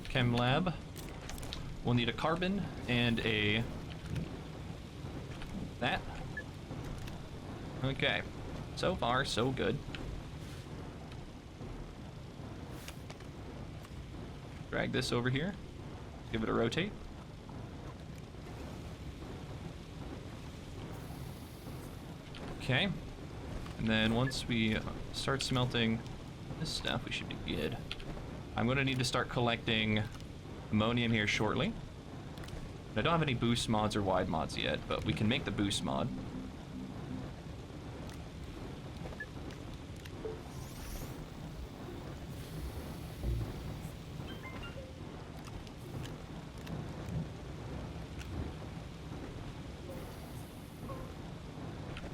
Chem lab. We'll need a carbon and a... that. Okay. So far, so good. Drag this over here. Give it a rotate. Okay. And then once we start smelting this stuff, we should be good. I'm going to need to start collecting ammonium here shortly. I don't have any boost mods or wide mods yet, but we can make the boost mod.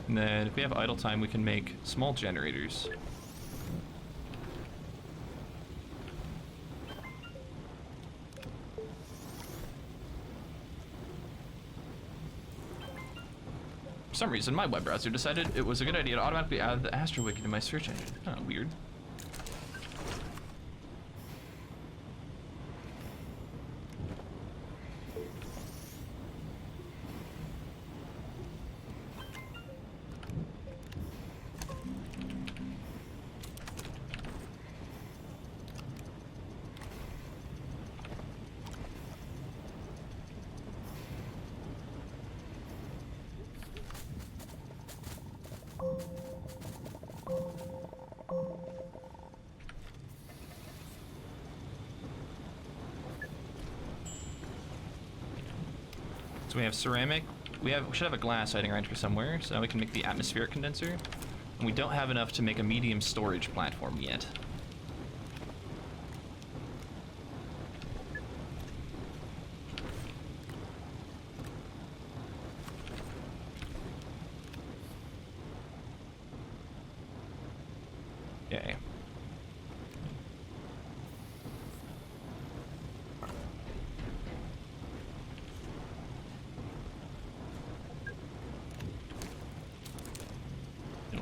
And then if we have idle time, we can make small generators. For some reason, my web browser decided it was a good idea to automatically add the AstroWiki to my search engine. Oh, weird. So we have ceramic. We should have a glass hiding around here somewhere, so now we can make the atmospheric condenser. And we don't have enough to make a medium storage platform yet. Okay.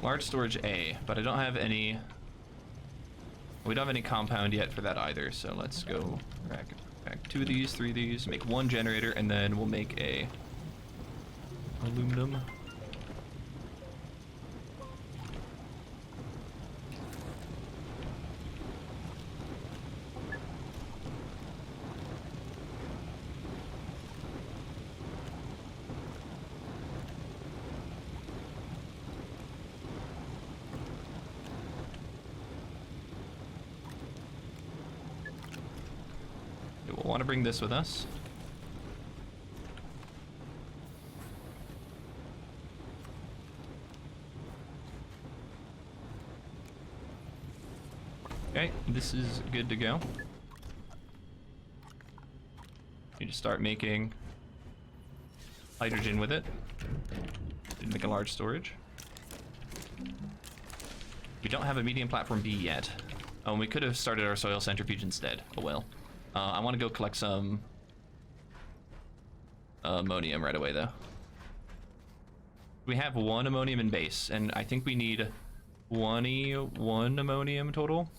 Large storage A, but I don't have any... We don't have any compound yet for that either, so let's go pack 2 of these, 3 of these, make 1 generator, and then we'll make a aluminum. We'll want to bring this with us. Okay, this is good to go. You just start making hydrogen with it. Didn't make a large storage. We don't have a medium platform B yet. Oh, and we could have started our soil centrifuge instead. Oh well. I want to go collect some ammonium right away, though. We have 1 ammonium in base, and I think we need 21 ammonium total.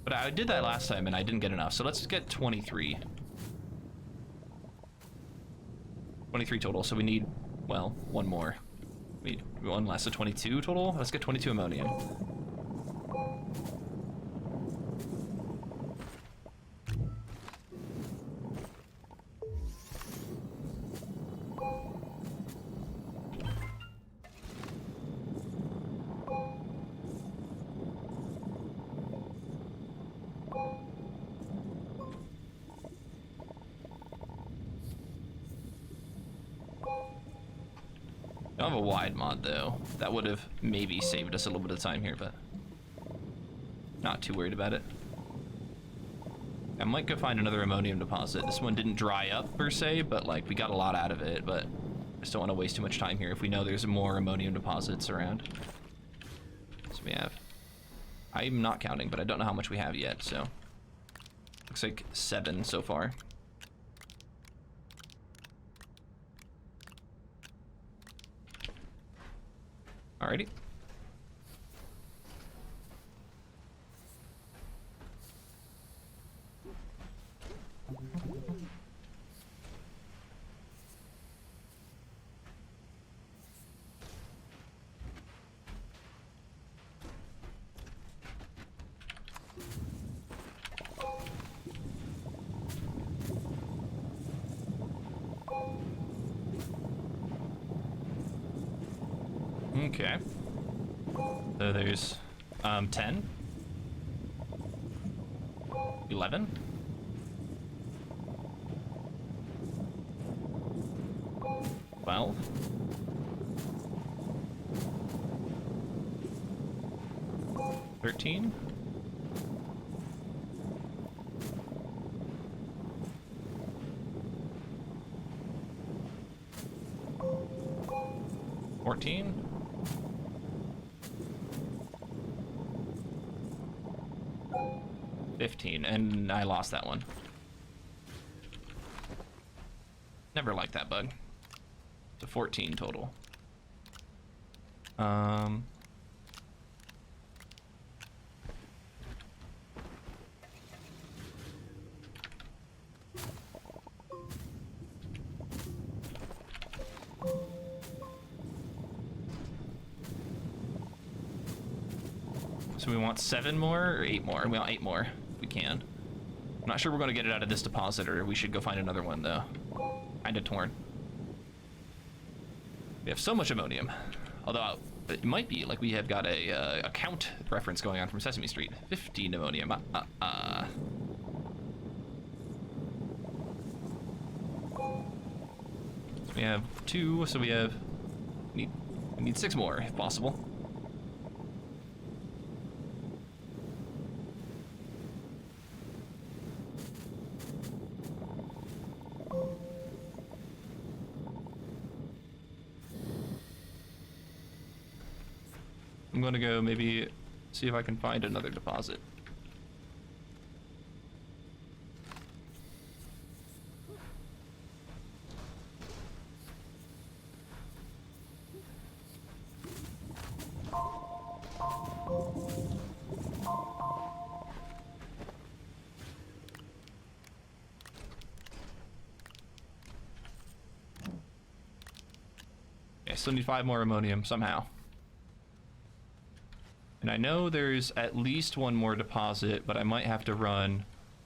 But I did that last time, and I didn't get enough, so let's get 23. 23 total, so we need, well, 1 more. We need 1 less, so 22 total? Let's get 22 ammonium. I don't have a wide mod though. That would have maybe saved us a little bit of time here, but Not too worried about it. I might go find another ammonium deposit. This one didn't dry up per se, but like we got a lot out of it, but I just don't want to waste too much time here if we know there's more ammonium deposits around. So we have, I'm not counting, but I don't know how much we have yet, so looks like 7 so far. Alrighty. Okay. So there's 10, 11, 12, 13, 14, 15, and I lost that one. Never liked that bug. So 14 total. So we want 7 more or 8 more? We want 8 more. We can. I'm not sure we're going to get it out of this deposit, or we should go find another one though. Kinda torn. We have so much ammonium. Although it might be like we have got a count reference going on from Sesame Street. 15 ammonium. So we have 2, so we have we need 6 more if possible. I'm gonna go maybe see if I can find another deposit. Okay, still need 5 more ammonium somehow. And I know there's at least 1 more deposit, but I might have to run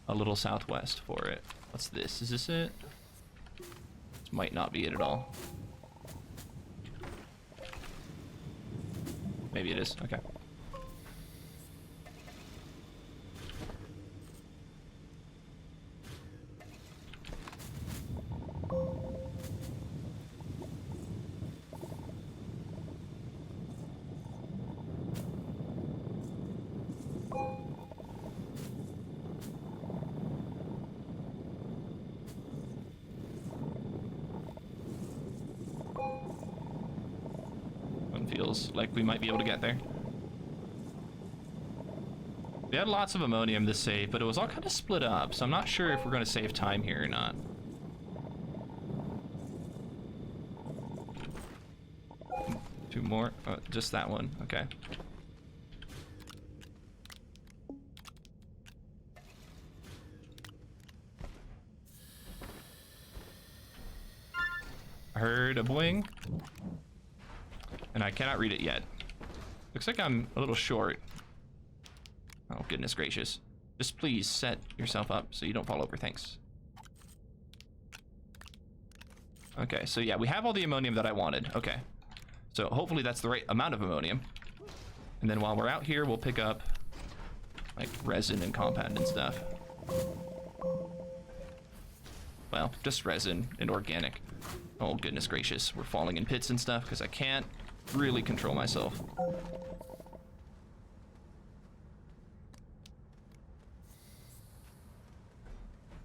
a little southwest for it. What's this? Is this it? This might not be it at all. Maybe it is. Okay. Feels like we might be able to get there. We had lots of ammonium this save, but it was all kind of split up, so I'm not sure if we're going to save time here or not. Two more? Oh, just that one. Okay. I heard a boing. And I cannot read it yet. Looks like I'm a little short. Oh, goodness gracious. Just please set yourself up so you don't fall over. Thanks. Okay, so yeah, we have all the ammonium that I wanted. Okay. So hopefully that's the right amount of ammonium. And then while we're out here, we'll pick up like resin and compound and stuff. Well, just resin and organic. Oh, goodness gracious. We're falling in pits and stuff because I can't really control myself.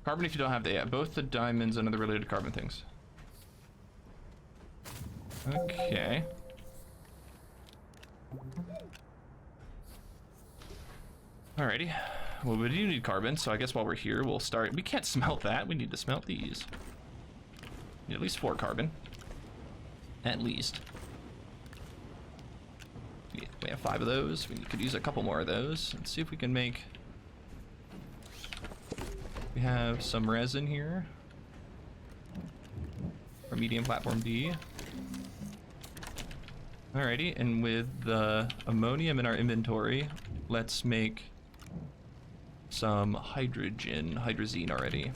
Carbon if you don't have the, yeah, both the diamonds and other related carbon things. Okay. Alrighty. Well, we do need carbon, so I guess while we're here, we'll start. We can't smelt that. We need to smelt these. Need at least 4 carbon. At least. We have 5 of those. We could use a couple more of those. Let's see if we can make... We have some resin here. For medium platform D. Alrighty, and with the ammonium in our inventory, let's make some hydrazine already.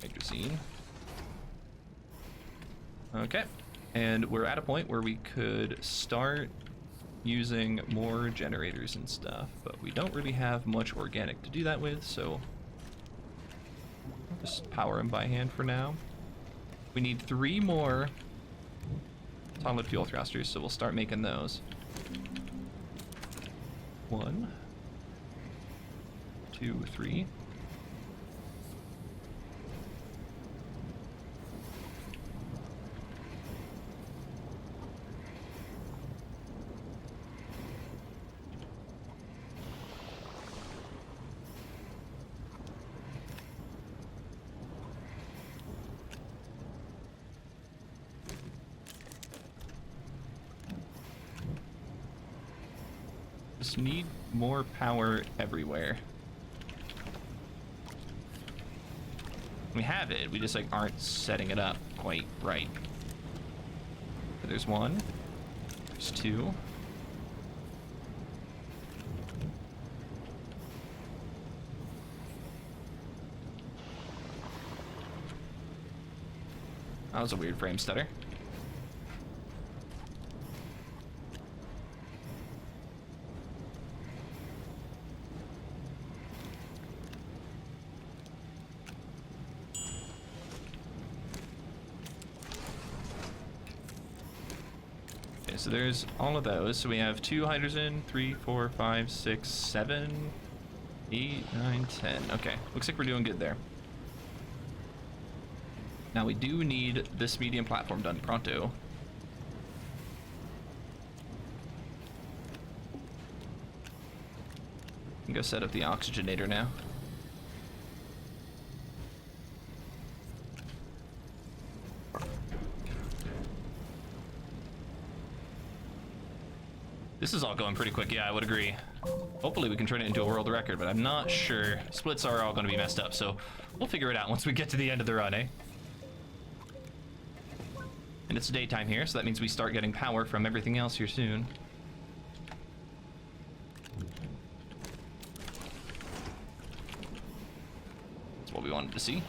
Hydrazine. Okay, and we're at a point where we could start using more generators and stuff, but we don't really have much organic to do that with, so just power them by hand for now. We need 3 more solid fuel thrusters, so we'll start making those. 1, 2, 3. Just need more power everywhere. We have it, we just like aren't setting it up quite right. So there's 1, there's 2. That was a weird frame stutter. So there's all of those. So we have 2 hydrogen, 3, 4, 5, 6, 7, 8, 9, 10. Okay, looks like we're doing good there. Now we do need this medium platform done pronto. I can go set up the oxygenator now. This is all going pretty quick, yeah, I would agree. Hopefully we can turn it into a world record, but I'm not sure. Splits are all going to be messed up, so we'll figure it out once we get to the end of the run, eh? And it's daytime here, so that means we start getting power from everything else here soon. That's what we wanted to see.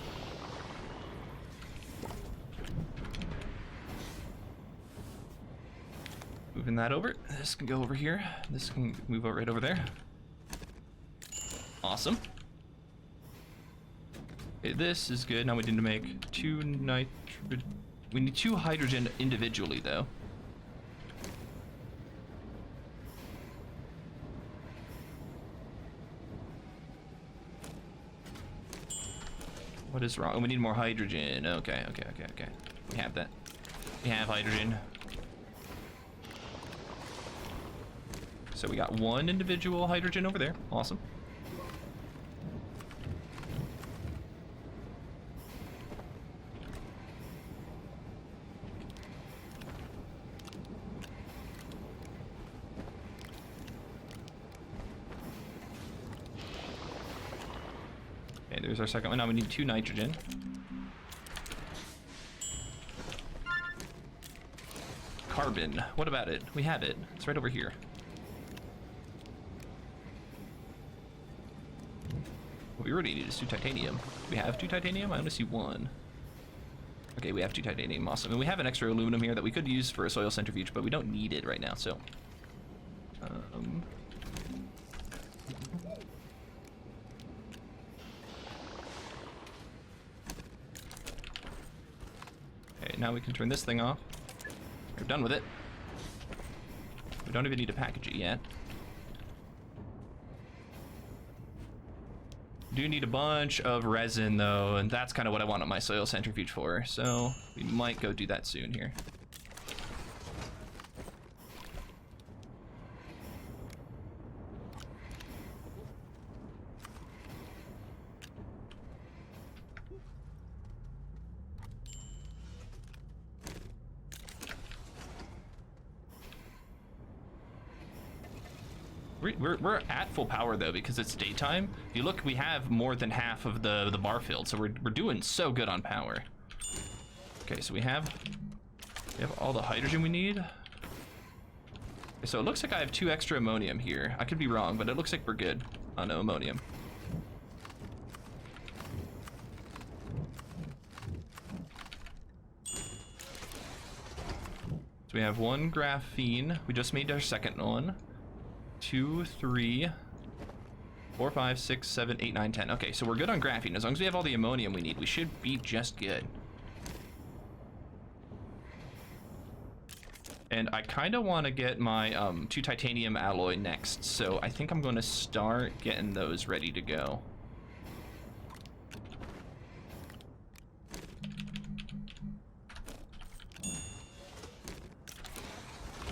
Moving that over. This can go over here. This can move right over there. Awesome. Okay, this is good. Now we need to make 2 nitrogen. We need 2 hydrogen individually, though. What is wrong? Oh, we need more hydrogen. Okay. We have that. We have hydrogen. So we got 1 individual hydrogen over there. Awesome. Okay, there's our second one. Now we need 2 nitrogen. Carbon. What about it? We have it. It's right over here. What we really need is 2 titanium. We have 2 titanium? I only see 1. Okay, we have 2 titanium. Awesome. And we have an extra aluminum here that we could use for a soil centrifuge, but we don't need it right now, so... Okay, now we can turn this thing off. We're done with it. We don't even need to package it yet. do need a bunch of resin though, and that's kind of what I want my soil centrifuge for. So we might go do that soon here. We're at full power though because it's daytime. If you look, we have more than half of the bar filled, so we're doing so good on power. Okay, so we have all the hydrogen we need. Okay, so it looks like I have 2 extra ammonium here. I could be wrong, but it looks like we're good on no ammonium. So we have 1 graphene. We just made our second one. 2, 3, 4, 5, 6, 7, 8, 9, 10. Okay, so we're good on graphene. As long as we have all the ammonium we need, we should be just good. And I kind of want to get my 2 titanium alloy next, so I think I'm going to start getting those ready to go.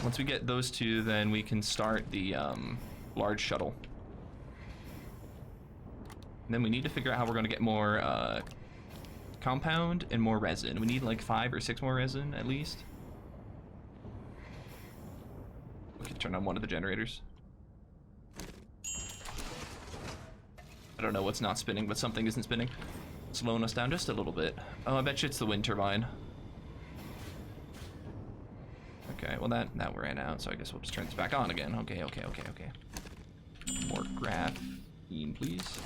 Once we get those 2, then we can start the large shuttle. And then we need to figure out how we're going to get more compound and more resin. We need like 5 or 6 more resin at least. We can turn on one of the generators. I don't know what's not spinning, but something isn't spinning. Slowing us down just a little bit. Oh, I bet you it's the wind turbine. Okay, well that ran out, so I guess we'll just turn this back on again. Okay. More graphene, please.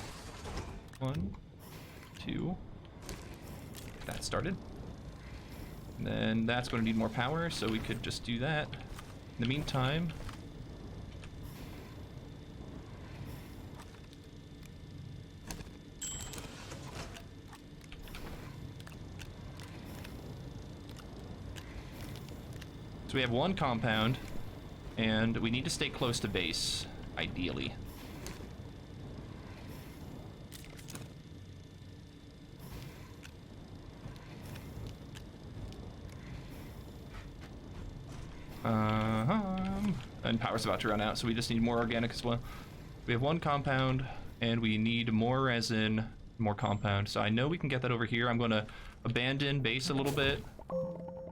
1, 2. Get that started. And then that's going to need more power, so we could just do that. In the meantime, so we have 1 compound, and we need to stay close to base, ideally. And power's about to run out, so we just need more organic as well. We have 1 compound, and we need more resin, more compound. So I know we can get that over here. I'm going to abandon base a little bit.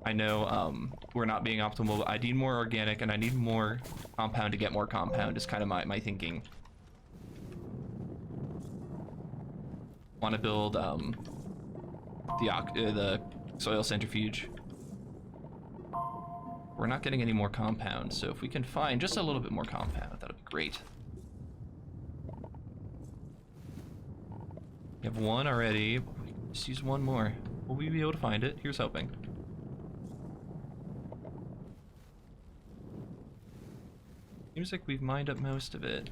I know we're not being optimal, but I need more organic, and I need more compound to get more compound is kind of my thinking. Want to build the soil centrifuge. We're not getting any more compound, so if we can find just a little bit more compound, that'll be great. We have 1 already. Just use 1 more. Will we be able to find it? Here's hoping. Seems like we've mined up most of it.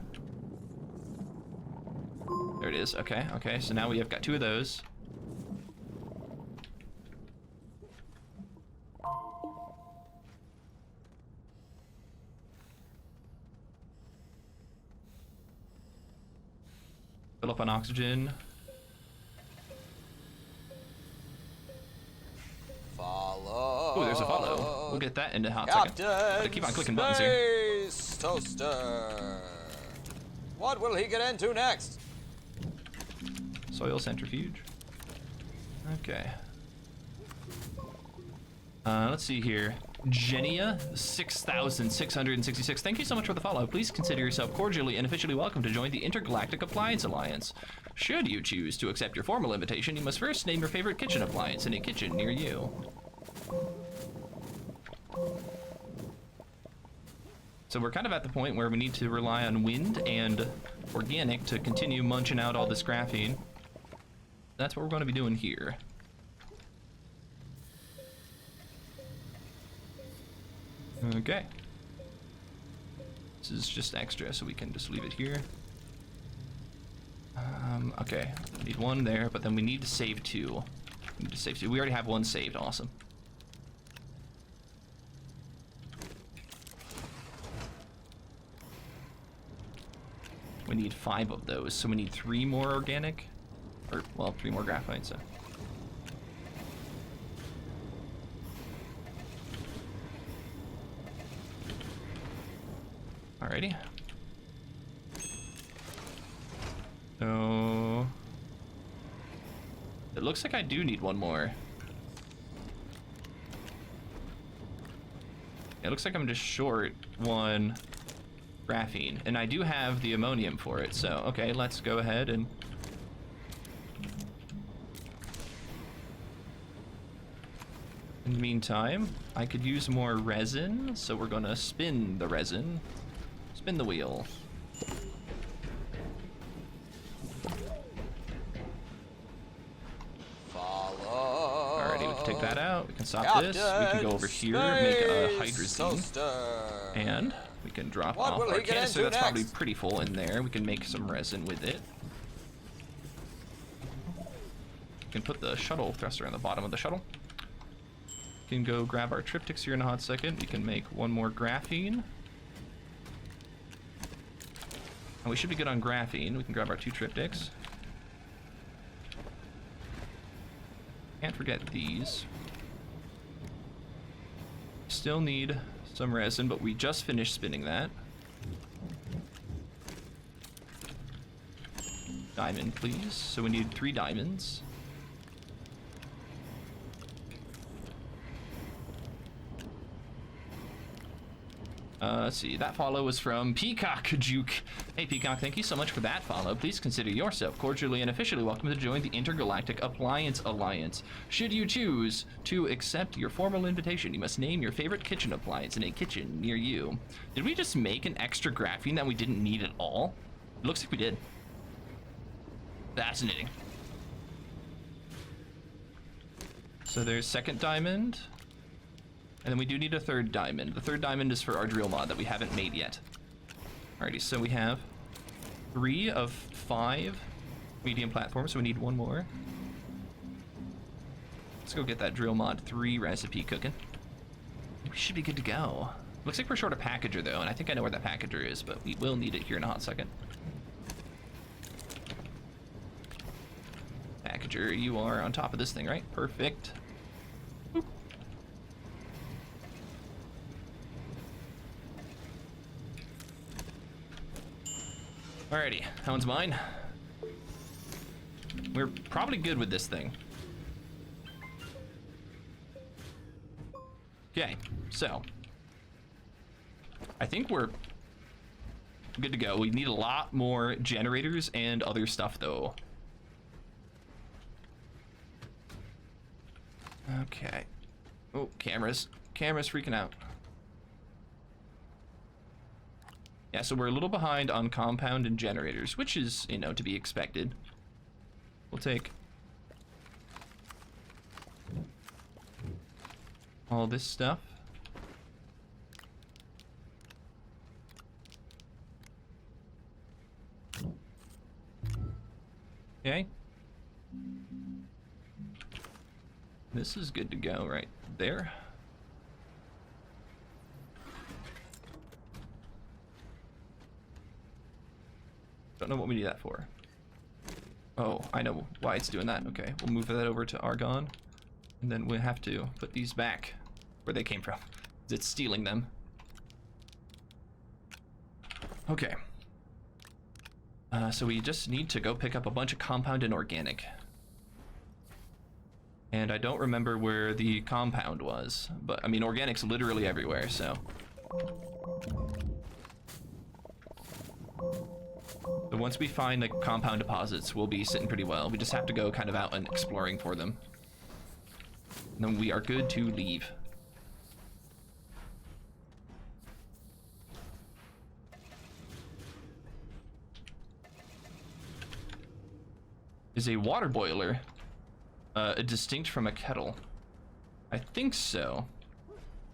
There it is. Okay, so now we have got 2 of those. Fill up on oxygen. Follow. Oh, there's a follow. We'll get that in a hot second. Gotta keep on clicking buttons here. Space Toaster. What will he get into next? Soil centrifuge. Okay. Let's see here. Genia 6666. Thank you so much for the follow. Please consider yourself cordially and officially welcome to join the Intergalactic Appliance Alliance. Should you choose to accept your formal invitation, you must first name your favorite kitchen appliance in a kitchen near you. So we're kind of at the point where we need to rely on wind and organic to continue munching out all this graphene. That's what we're going to be doing here. Okay. This is just extra, so we can just leave it here. Okay, we need 1 there, but then we need to save 2. We need to save 2. We already have 1 saved. Awesome. We need 5 of those, so we need 3 more organic. Or, well, 3 more graphite, so. Alrighty. So... it looks like I do need 1 more. It looks like I'm just short 1 graphene, and I do have the ammonium for it, so okay, let's go ahead and in the meantime, I could use more resin, so we're gonna spin the resin. Spin the wheel. Follow. Alrighty, we can take that out. We can stop this. We can go over here, make a hydrazine, and we can drop What off will our he get canister. into That's probably next? pretty full in there. We can make some resin with it. We can put the shuttle thruster on the bottom of the shuttle. We can go grab our triptychs here in a hot second. We can make 1 more graphene. And we should be good on graphene. We can grab our 2 triptychs. Can't forget these. Still need some resin, but we just finished spinning that. Diamond, please. So we need 3 diamonds. Let's see, that follow was from Peacock Juke. Hey Peacock, thank you so much for that follow. Please consider yourself cordially and officially welcome to join the Intergalactic Appliance Alliance. Should you choose to accept your formal invitation, you must name your favorite kitchen appliance in a kitchen near you. Did we just make an extra graphene that we didn't need at all? It looks like we did. Fascinating. So there's 2nd diamond. And then we do need a 3rd diamond. The 3rd diamond is for our drill mod that we haven't made yet. Alrighty, so we have 3 of 5 medium platforms, so we need 1 more. Let's go get that drill mod 3 recipe cooking. We should be good to go. Looks like we're short a packager though, and I think I know where that packager is, but we will need it here in a hot second. Packager, you are on top of this thing, right? Perfect. Boop. Alrighty, that one's mine. We're probably good with this thing. Okay, so I think we're good to go. We need a lot more generators and other stuff though. Okay. Oh, cameras. Cameras freaking out. Yeah, so we're a little behind on compound and generators, which is, you know, to be expected. We'll take all this stuff. Okay. This is good to go right there. Don't know what we need that for. Oh, I know why it's doing that. Okay, we'll move that over to argon. And then we have to put these back where they came from. It's stealing them. Okay. So we just need to go pick up a bunch of compound and organic. And I don't remember where the compound was, but I mean, organic's literally everywhere, so. But once we find the compound deposits, we'll be sitting pretty well. We just have to go kind of out and exploring for them. And then we are good to leave. Is a water boiler distinct from a kettle? I think so.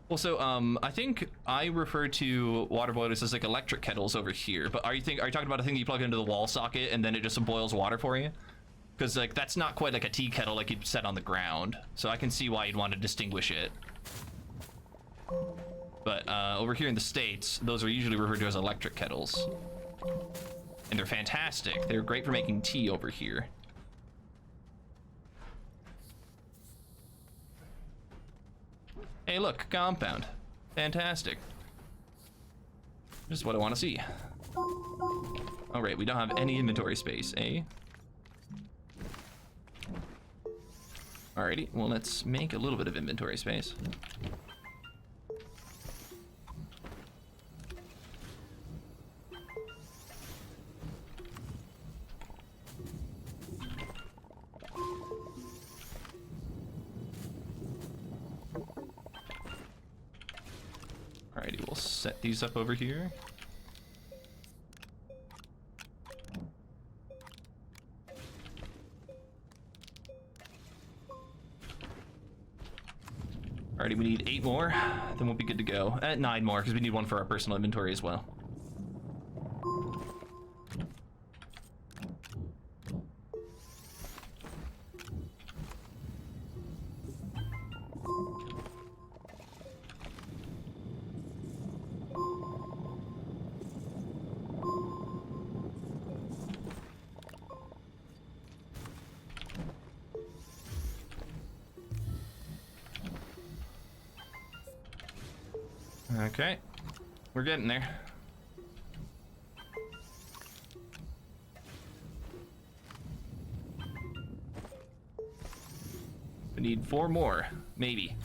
Well, so I think I refer to water boilers as like electric kettles over here. But are you talking about a thing that you plug into the wall socket and then it just boils water for you? Because like that's not quite like a tea kettle like you'd set on the ground. So I can see why you'd want to distinguish it. But over here in the States, those are usually referred to as electric kettles. And they're fantastic. They're great for making tea over here. Hey, look, compound. Fantastic. This is what I want to see. All right, we don't have any inventory space, eh? Alrighty, well, let's make a little bit of inventory space. Alrighty, we'll set these up over here. Alrighty, we need 8 more, then we'll be good to go. 9 more, because we need one for our personal inventory as well. Okay, we're getting there. We need 4 more, maybe.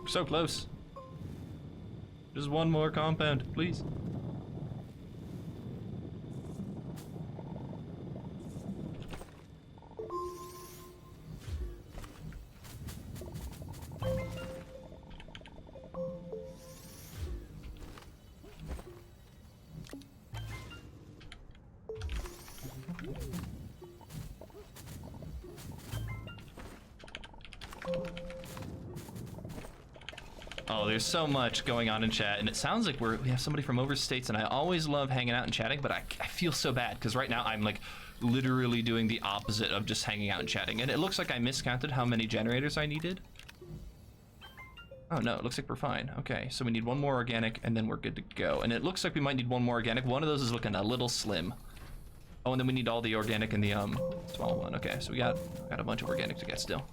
So close. Just one more compound, please. Oh, there's so much going on in chat, and it sounds like we have somebody from overstates, and I always love hanging out and chatting, but I feel so bad, because right now I'm like literally doing the opposite of just hanging out and chatting, and it looks like I miscounted how many generators I needed. Oh no, it looks like we're fine. Okay, so we need 1 more organic, and then we're good to go. And it looks like we might need 1 more organic. One of those is looking a little slim. Oh, and then we need all the organic in the small one. Okay, so we got a bunch of organic to get still.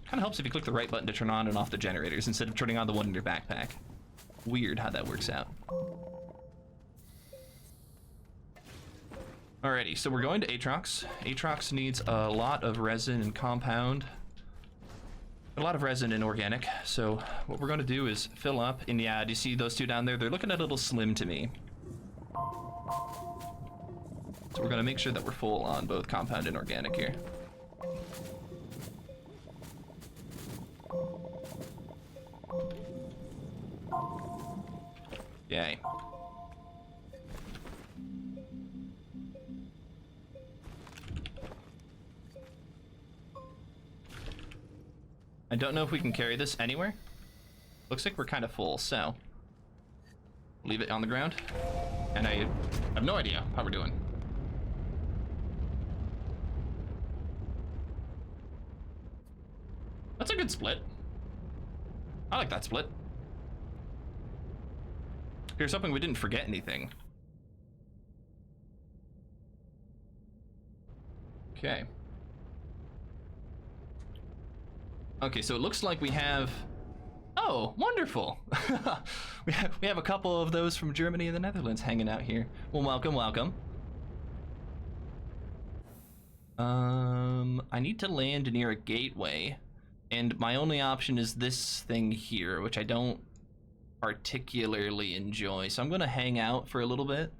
Kind of helps if you click the right button to turn on and off the generators instead of turning on the one in your backpack. Weird how that works out. Alrighty, so we're going to Aatrox. Aatrox needs a lot of resin and compound. A lot of resin and organic. So what we're going to do is fill up. And yeah, do you see those two down there? They're looking a little slim to me. So we're going to make sure that we're full on both compound and organic here. Yay. I don't know if we can carry this anywhere. Looks like we're kind of full, so leave it on the ground. And I have no idea how we're doing. That's a good split. I like that split. Here's hoping we didn't forget anything. Okay. Okay, so it looks like we have... Oh, wonderful! we have a couple of those from Germany and the Netherlands hanging out here. Well, welcome, welcome. I need to land near a gateway, and my only option is this thing here, which I don't particularly enjoy. So I'm gonna hang out for a little bit,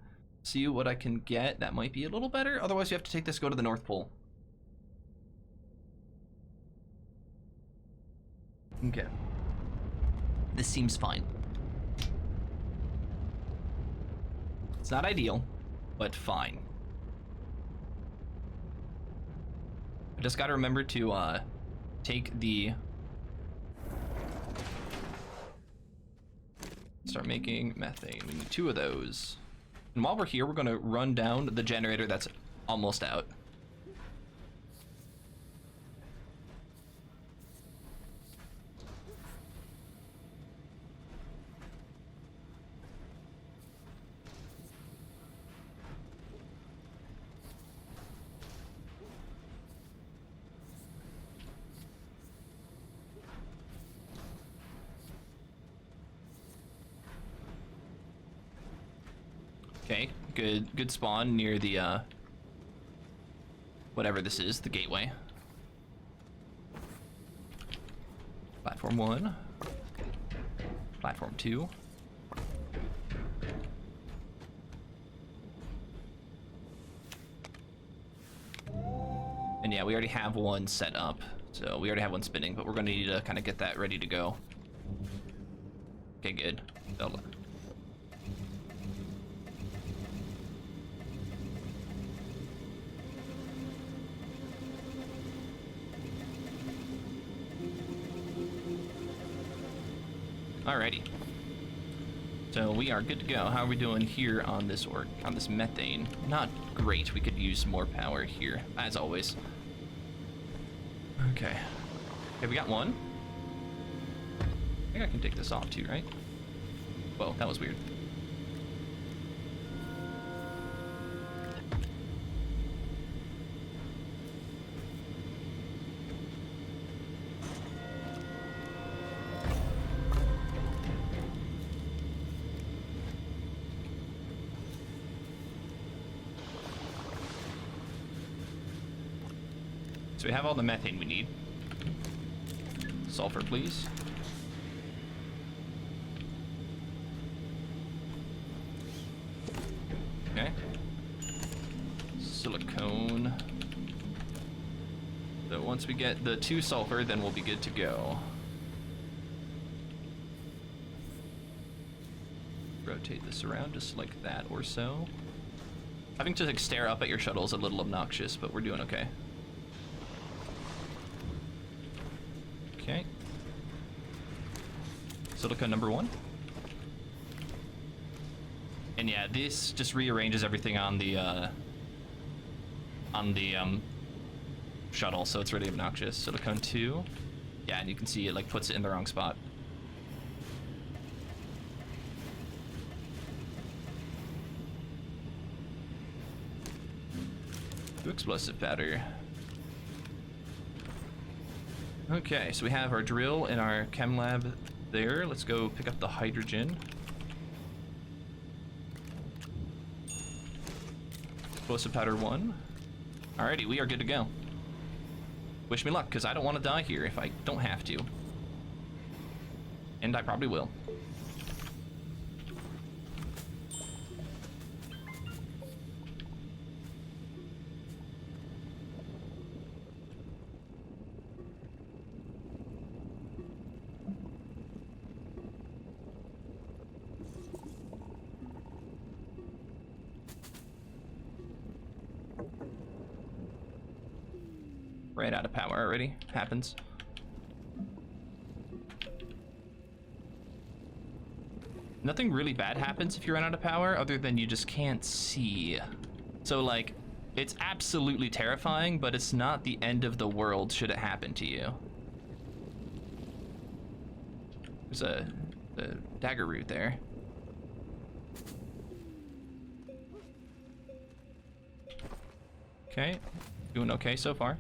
see what I can get. That might be a little better. Otherwise, you have to take this, go to the North Pole. Okay. This seems fine. It's not ideal, but fine. I just gotta remember to take the... Start making methane. We need 2 of those. And while we're here, we're gonna run down the generator that's almost out. Okay, good spawn near the whatever this is, the gateway. Platform 1. Platform 2. And yeah, we already have one set up. So we already have one spinning, but we're gonna need to kind of get that ready to go. Okay, good. Alrighty. So we are good to go. How are we doing here on this methane? Not great. We could use more power here, as always. Okay. Okay, we got one. I think I can take this off too, right? Whoa, that was weird. So we have all the methane we need. Sulfur, please. Okay. Silicone. So once we get the 2 sulfur, then we'll be good to go. Rotate this around just like that or so. Having to like stare up at your shuttle is a little obnoxious, but we're doing okay. Okay. Silica number 1. And yeah, this just rearranges everything on the shuttle, so it's really obnoxious. Silicone 2. Yeah, and you can see it like puts it in the wrong spot. Explosive powder. Okay, so we have our drill in our chem lab there. Let's go pick up the hydrogen. Explosive powder 1. Alrighty, we are good to go. Wish me luck, because I don't want to die here if I don't have to. And I probably will. Ran out of power already. Happens. Nothing really bad happens if you run out of power, other than you just can't see. So, like, it's absolutely terrifying, but it's not the end of the world should it happen to you. There's a daggeroot there. Okay, doing okay so far.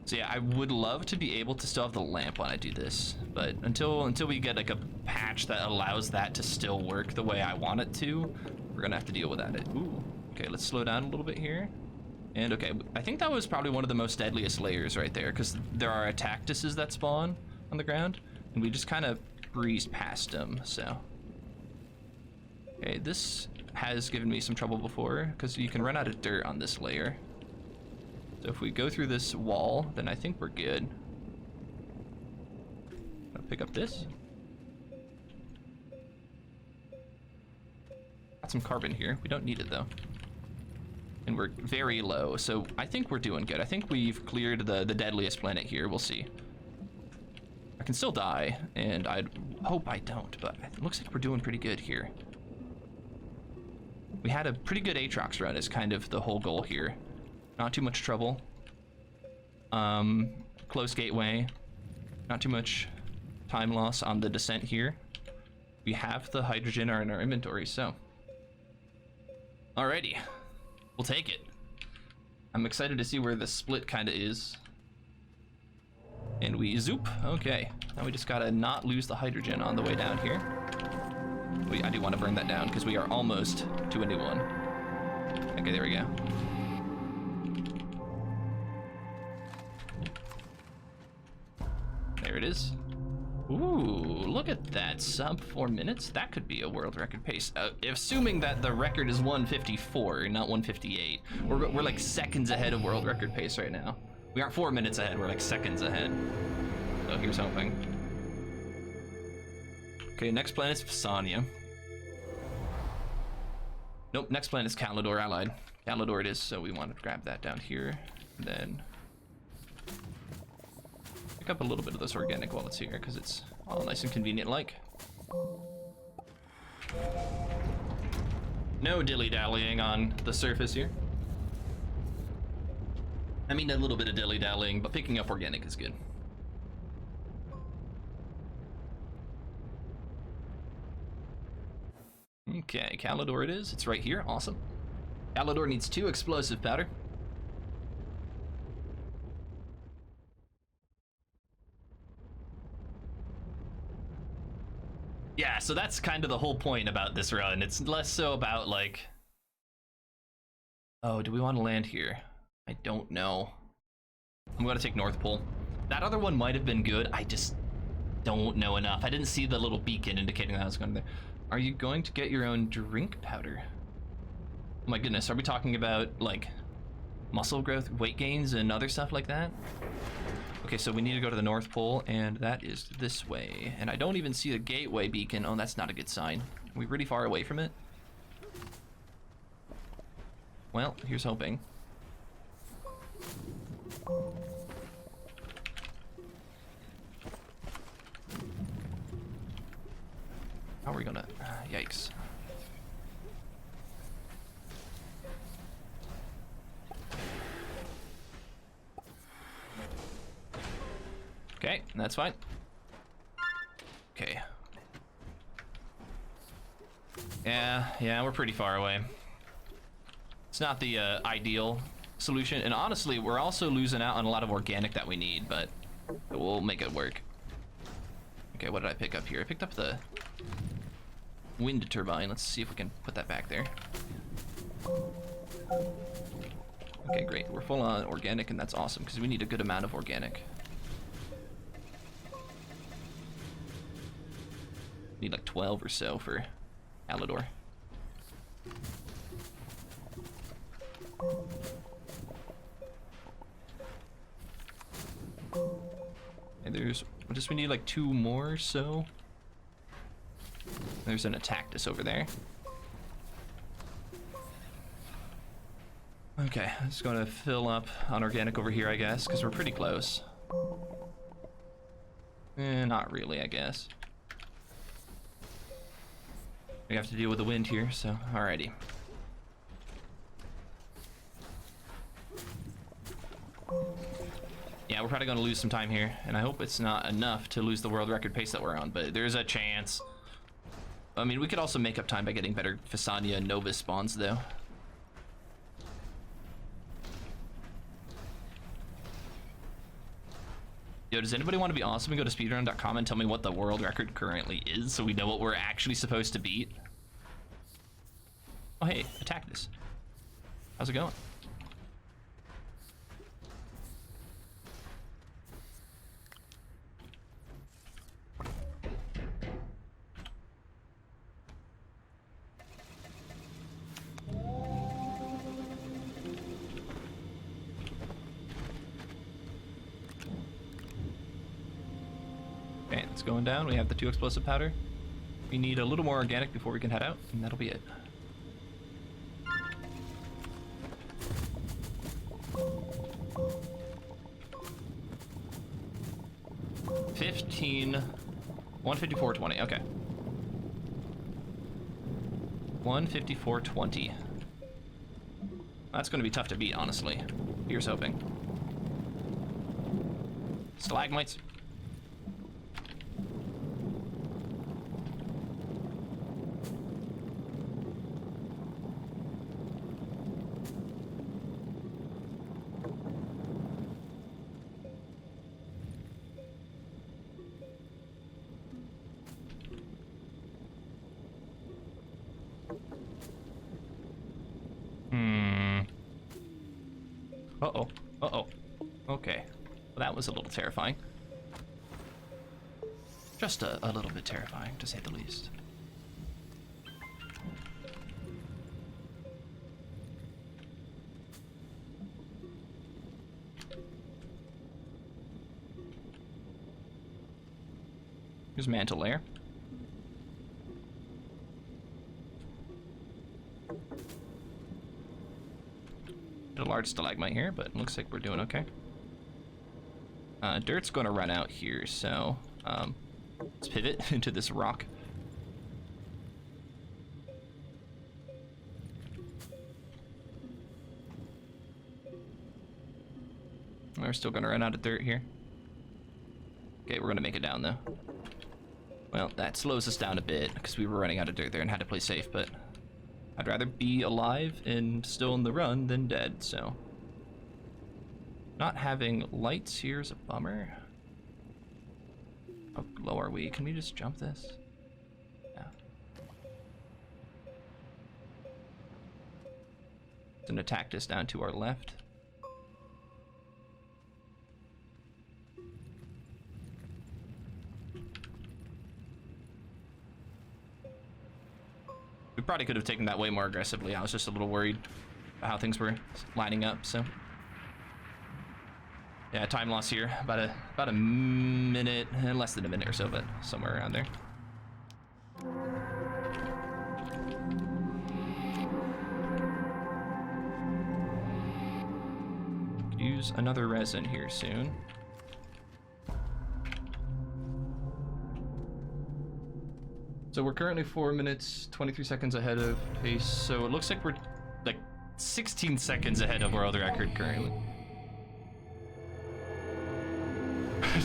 So yeah, I would love to be able to still have the lamp when I do this, but until we get like a patch that allows that to still work the way I want it to, we're gonna have to deal with that. Ooh, okay, let's slow down a little bit here. And okay, I think that was probably one of the most deadliest layers right there, because there are cactuses that spawn on the ground, and we just kind of breezed past them, so. Okay, this has given me some trouble before, because you can run out of dirt on this layer. So if we go through this wall, then I think we're good. I'll pick up this. Got some carbon here. We don't need it though. And we're very low, so I think we're doing good. I think we've cleared the deadliest planet here. We'll see. I can still die, and I hope I don't, but it looks like we're doing pretty good here. We had a pretty good Aatrox run is kind of the whole goal here. Not too much trouble. Close gateway. Not too much time loss on the descent here. We have the hydrogen in our inventory, so. Alrighty. We'll take it. I'm excited to see where the split kind of is. And we zoop. Okay. Now we just gotta not lose the hydrogen on the way down here. I do want to burn that down because we are almost to a new one. Okay, there we go. There it is. Ooh, look at that. Sub 4 minutes? That could be a world record pace. Assuming that the record is 154, not 158. We're like seconds ahead of world record pace right now. We aren't 4 minutes ahead, we're like seconds ahead. So here's hoping. Okay, next planet's Phasania. Nope, next planet's Calidor Allied. Calidor it is, so we want to grab that down here. And then pick up a little bit of this organic while it's here, because it's all nice and convenient like. No dilly-dallying on the surface here. I mean, a little bit of dilly-dallying, but picking up organic is good. Okay, Calidor it is. It's right here. Awesome. Calidor needs 2 explosive powder. Yeah, so that's kind of the whole point about this run. It's less so about like, oh, do we want to land here? I don't know. I'm going to take North Pole. That other one might have been good. I just don't know enough. I didn't see the little beacon indicating that I was going there. Are you going to get your own drink powder? Oh my goodness, are we talking about like muscle growth, weight gains, and other stuff like that? Okay, so we need to go to the North Pole, and that is this way. And I don't even see the gateway beacon. Oh, that's not a good sign. Are we really far away from it? Well, here's hoping. How are we gonna... yikes. Okay, that's fine. Okay. Yeah, we're pretty far away. It's not the ideal solution, and honestly, we're also losing out on a lot of organic that we need, but we'll make it work. Okay, what did I pick up here? I picked up the wind turbine. Let's see if we can put that back there. Okay, great. We're full on organic, and that's awesome, because we need a good amount of organic. Need like 12 or so for Calidor. And we need like 2 more or so. There's an Attactus over there. Okay, I'm just gonna fill up on organic over here, I guess, because we're pretty close. Not really, I guess. We have to deal with the wind here, so alrighty. Yeah, we're probably gonna lose some time here, and I hope it's not enough to lose the world record pace that we're on, but there's a chance. I mean, we could also make up time by getting better Phasania and Nova spawns, though. Yo, does anybody want to be awesome and go to speedrun.com and tell me what the world record currently is so we know what we're actually supposed to beat? Oh, hey, Attactus. How's it going? Okay, it's going down. We have the 2 explosive powder. We need a little more organic before we can head out, and that'll be it. 154.20, okay. 154.20. That's gonna be tough to beat, honestly. Here's hoping. Stalagmites. Uh-oh. Uh-oh. Okay. Well, that was a little terrifying. Just a little bit terrifying, to say the least. Here's mantle layer. A large stalagmite here, but it looks like we're doing okay. Dirt's going to run out here, so let's pivot into this rock. We're still going to run out of dirt here. Okay, we're going to make it down, though. Well, that slows us down a bit, because we were running out of dirt there and had to play safe, but I'd rather be alive and still in the run than dead, so. Not having lights here is a bummer. How low are we? Can we just jump this? Yeah. It's an attack us down to our left. We probably could have taken that way more aggressively. I was just a little worried about how things were lining up, so. Yeah, time loss here. About a minute, less than a minute or so, but somewhere around there. Use another resin here soon. So we're currently 4 minutes, 23 seconds ahead of pace. So it looks like we're like 16 seconds ahead of world record currently.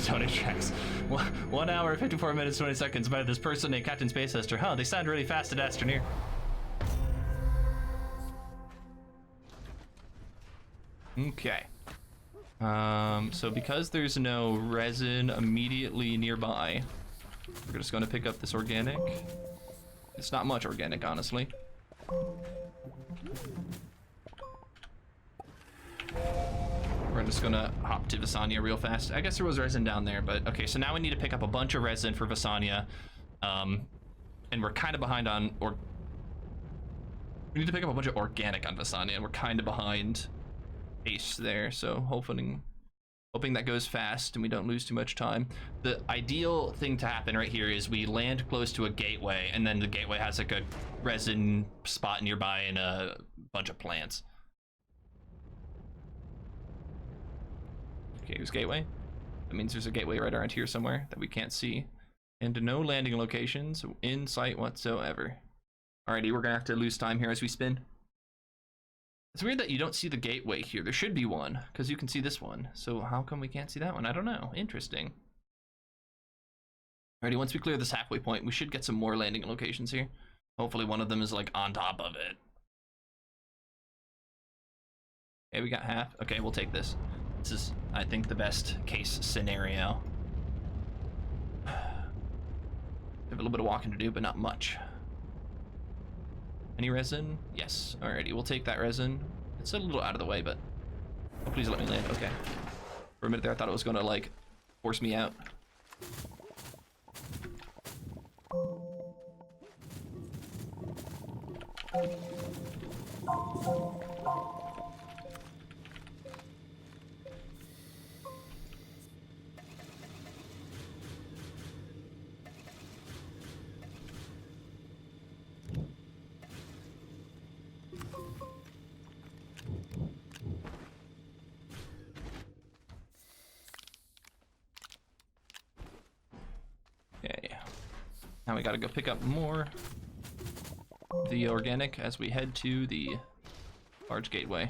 Tony tracks. 1 hour, 54 minutes, 20 seconds by this person named Captain Space Hester. Huh, they sound really fast at Astroneer. Okay. So because there's no resin immediately nearby, we're just going to pick up this organic. It's not much organic, honestly. We're just going to hop to Visania real fast. I guess there was resin down there, but okay, so now we need to pick up a bunch of resin for Visania. And we're kind of behind on, we need to pick up a bunch of organic on Visania, and we're kind of behind Ace there, so hoping that goes fast and we don't lose too much time. The ideal thing to happen right here is we land close to a gateway, and then the gateway has like a resin spot nearby and a bunch of plants. Okay, here's gateway. That means there's a gateway right around here somewhere that we can't see. And no landing locations in sight whatsoever. Alrighty, we're gonna have to lose time here as we spin. It's weird that you don't see the gateway here. There should be one, because you can see this one. So how come we can't see that one? I don't know. Interesting. Alrighty, once we clear this halfway point, we should get some more landing locations here. Hopefully one of them is like on top of it. Okay, we got half. Okay, we'll take this. This is, I think, the best case scenario. We have a little bit of walking to do, but not much. Any resin? Yes. Alrighty, we'll take that resin. It's a little out of the way, but oh, please let me land. Okay. For a minute there, I thought it was gonna like force me out. Now we gotta go pick up more of the organic as we head to the large gateway.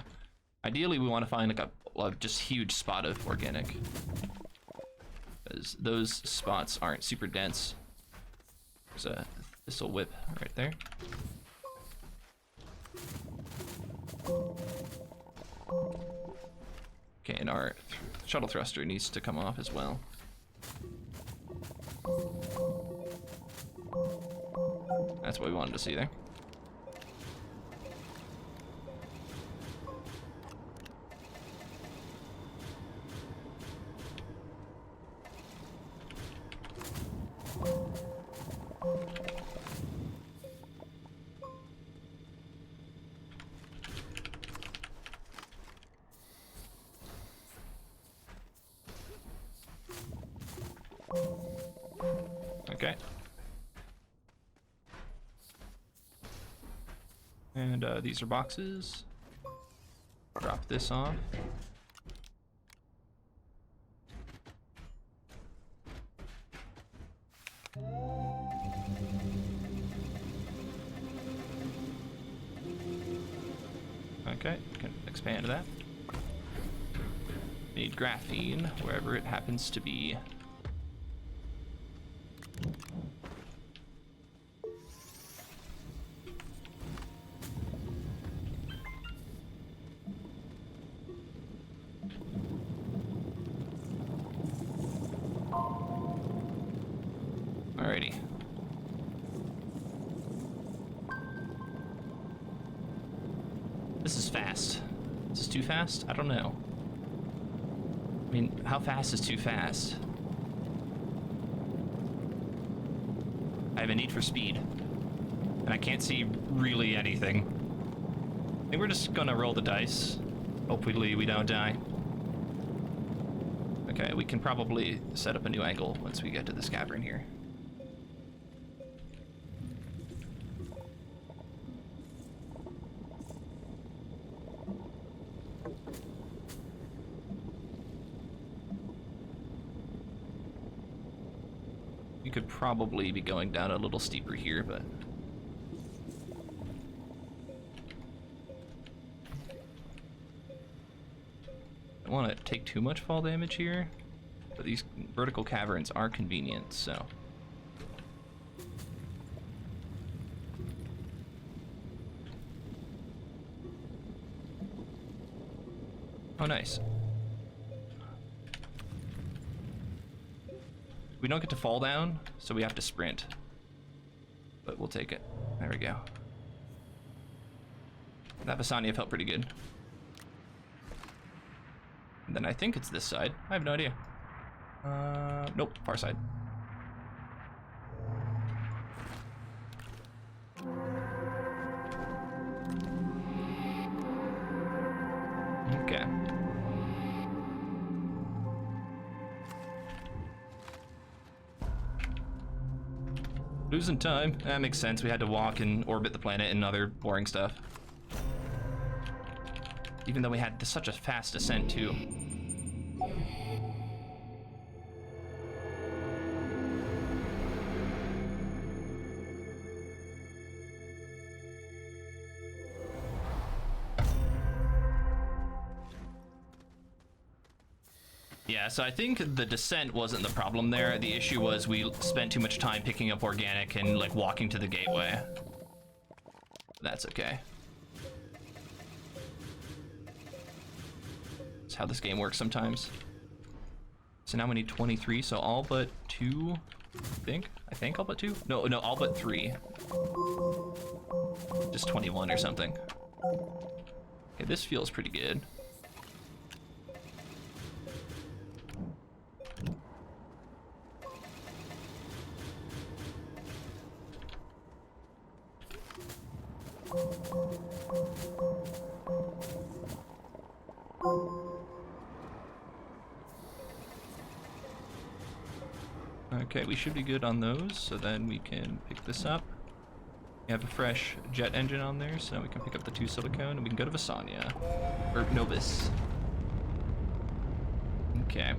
Ideally, we want to find like a just huge spot of organic, because those spots aren't super dense. There's a thistle whip right there. Okay, and our shuttle thruster needs to come off as well. That's what we wanted to see there. Okay. And these are boxes. Drop this off. Okay, can expand that. Need graphene wherever it happens to be. Alrighty. This is fast. This is too fast? I don't know. I mean, how fast is too fast? I have a need for speed. And I can't see really anything. I think we're just gonna roll the dice. Hopefully we don't die. Okay, we can probably set up a new angle once we get to this cavern here. You could probably be going down a little steeper here, but... I don't want to take too much fall damage here, but these vertical caverns are convenient, so... Oh, nice. We don't get to fall down, so we have to sprint. But we'll take it. There we go. That Vasania felt pretty good. And then I think it's this side. I have no idea. Nope, far side. Okay. Losing time. That makes sense. We had to walk and orbit the planet and other boring stuff. Even though we had such a fast ascent, too. Yeah, so I think the descent wasn't the problem there. The issue was we spent too much time picking up organic and like walking to the gateway. That's okay. That's how this game works sometimes. So now we need 23, so all but 2, I think all but 2? No, all but 3. Just 21 or something. Okay, this feels pretty good. Okay, we should be good on those, so then we can pick this up. We have a fresh jet engine on there, so now we can pick up the 2 silicone and we can go to Vasania. Or Novus. Okay.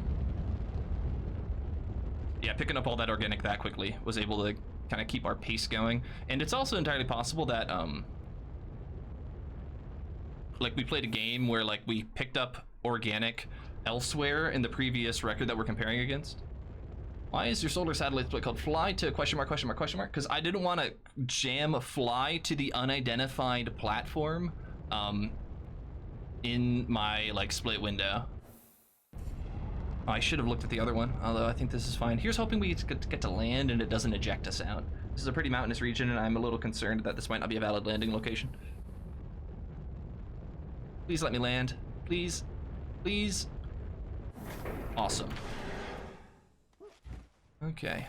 Yeah, picking up all that organic that quickly was able to kind of keep our pace going. And it's also entirely possible that like we played a game where like we picked up organic elsewhere in the previous record that we're comparing against. Why is your solar satellite split called fly to question mark question mark question mark? Because I didn't want to jam a fly to the unidentified platform in my like split window. I should have looked at the other one, although I think this is fine. Here's hoping we get to land and it doesn't eject us out. This is a pretty mountainous region and I'm a little concerned that this might not be a valid landing location. Please let me land. Please. Please. Awesome. Okay.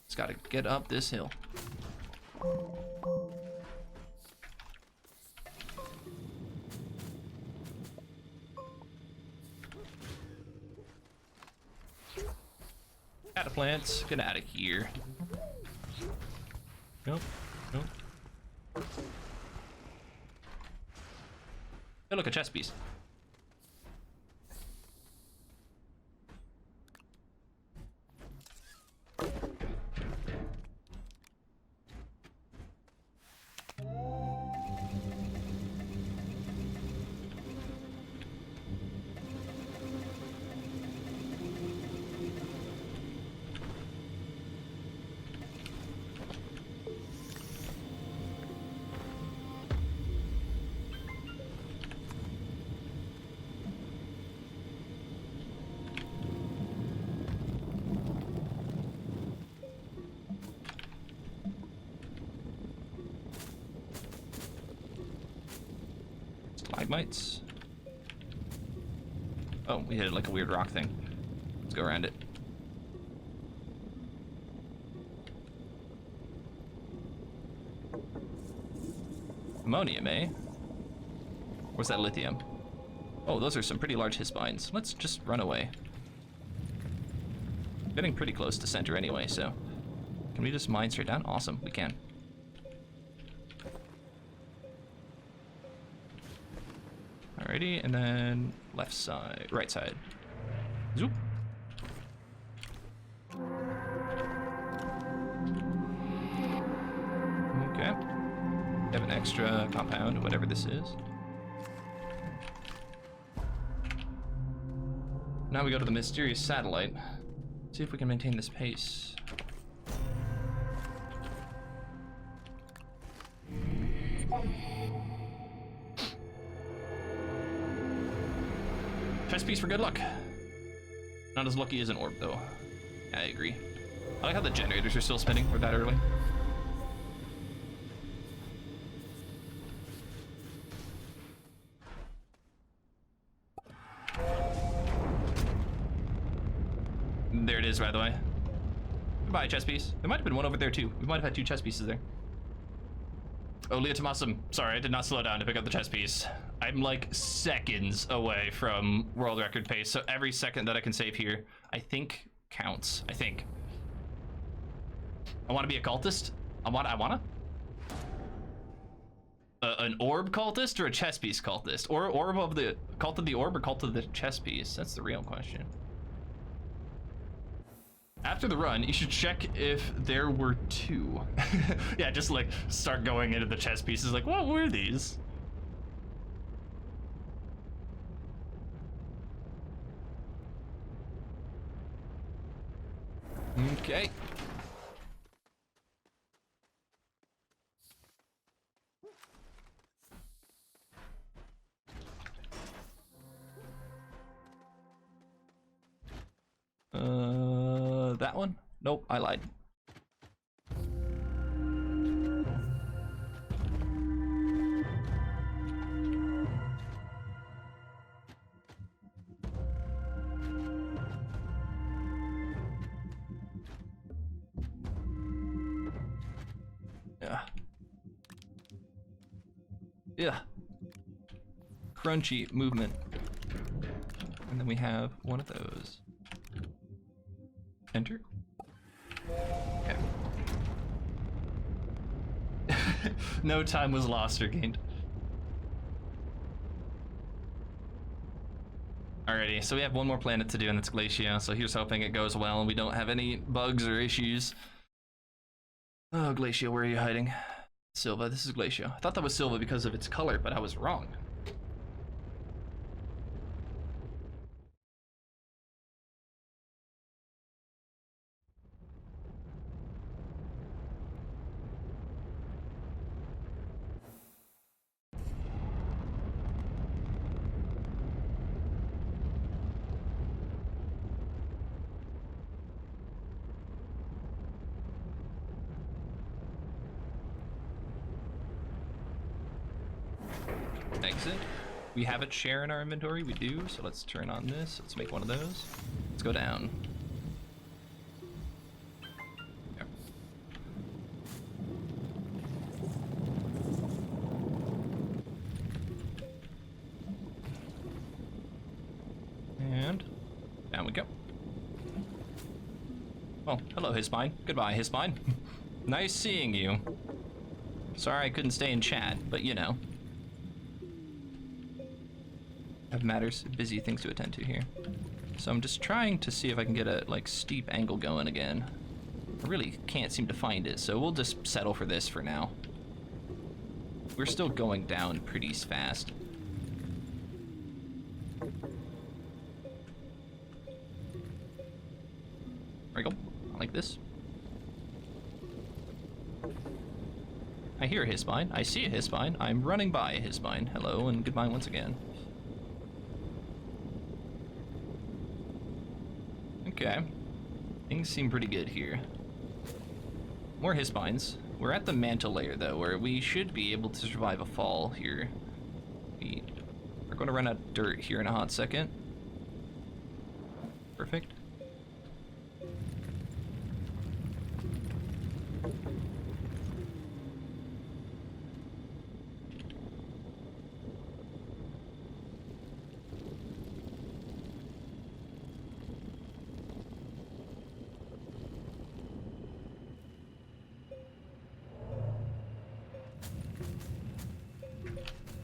Just gotta get up this hill. Out of plants. Get out of here. Nope. Nope. Hey, look, a chess piece. Stalagmites. Oh, we hit like a weird rock thing. Let's go around it. Ammonium, eh? Where's that lithium? Oh, those are some pretty large hisspines. Let's just run away. Getting pretty close to center anyway, so. Can we just mine straight down? Awesome, we can. Alrighty, and then left side, right side. Zoop. Okay. We have an extra compound, whatever this is. Now we go to the mysterious satellite. See if we can maintain this pace. Chess piece for good luck. Not as lucky as an orb, though. I agree. I like how the generators are still spinning. We're that early. There it is, by the way. Goodbye, chess piece. There might have been one over there, too. We might have had two chess pieces there. Oh, Leah Tomasum. Sorry, I did not slow down to pick up the chess piece. I'm like seconds away from world record pace, so every second that I can save here, I think counts. I think. I want to be a cultist. I wanna. An orb cultist or a chess piece cultist? Or orb of the cult of the orb or cult of the chess piece? That's the real question. After the run, you should check if there were two. Yeah, just like start going into the chess pieces like, what were these? Okay. That one? Nope, I lied. Yeah. Yeah. Crunchy movement. And then we have one of those. Enter. Okay. No time was lost or gained. Alrighty, so we have one more planet to do, and it's Glacia, so here's hoping it goes well and we don't have any bugs or issues. Oh, Glacio, where are you hiding? Silva, this is Glacio. I thought that was Silva because of its color, but I was wrong. Exit. We have a chair in our inventory, we do, so let's turn on this. Let's make one of those. Let's go down. There. And down we go. Oh, hello, Hisspine. Goodbye, Hisspine. Nice seeing you. Sorry I couldn't stay in chat, but you know. Have matters, busy things to attend to here. So I'm just trying to see if I can get a like steep angle going again. I really can't seem to find it, so we'll just settle for this for now. We're still going down pretty fast. There we go, like this. I hear a Hisspine, I see a Hisspine, I'm running by a Hisspine. Hello and goodbye once again. Okay, things seem pretty good here. More Hisspines. We're at the mantle layer though, where we should be able to survive a fall here. We're going to run out of dirt here in a hot second. Perfect.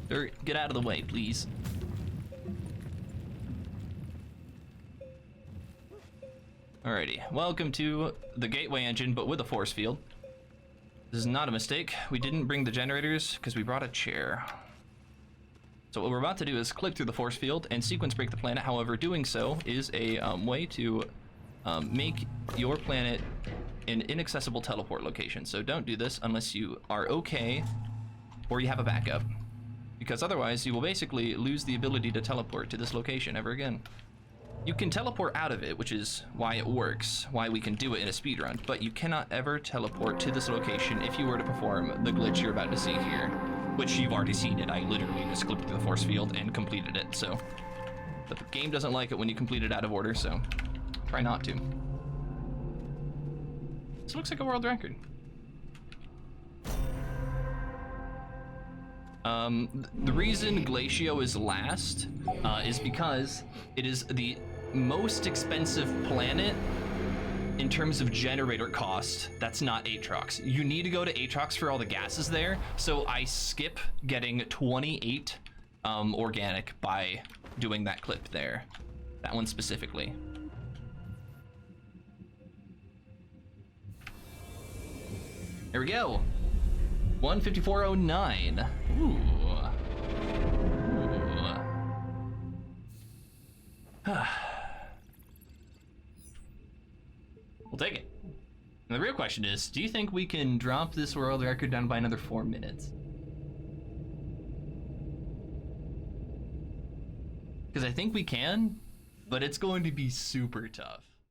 Dirt, get out of the way, please. Alrighty, welcome to the gateway engine, but with a force field. This is not a mistake. We didn't bring the generators because we brought a chair. So what we're about to do is click through the force field and sequence break the planet. However, doing so is a way to make your planet an inaccessible teleport location. So don't do this unless you are okay or you have a backup. Because otherwise you will basically lose the ability to teleport to this location ever again. You can teleport out of it, which is why it works, why we can do it in a speedrun, but you cannot ever teleport to this location if you were to perform the glitch you're about to see here, which you've already seen it. I literally just clicked through the force field and completed it, so. But the game doesn't like it when you complete it out of order, so try not to. This looks like a world record. The reason Glacio is last is because it is the most expensive planet in terms of generator cost. That's not Aatrox. You need to go to Aatrox for all the gases there, so I skip getting 28 organic by doing that clip there. That one specifically. There we go. 154.09. Ooh. We'll take it. And the real question is, do you think we can drop this world record down by another 4 minutes? Because I think we can, but it's going to be super tough.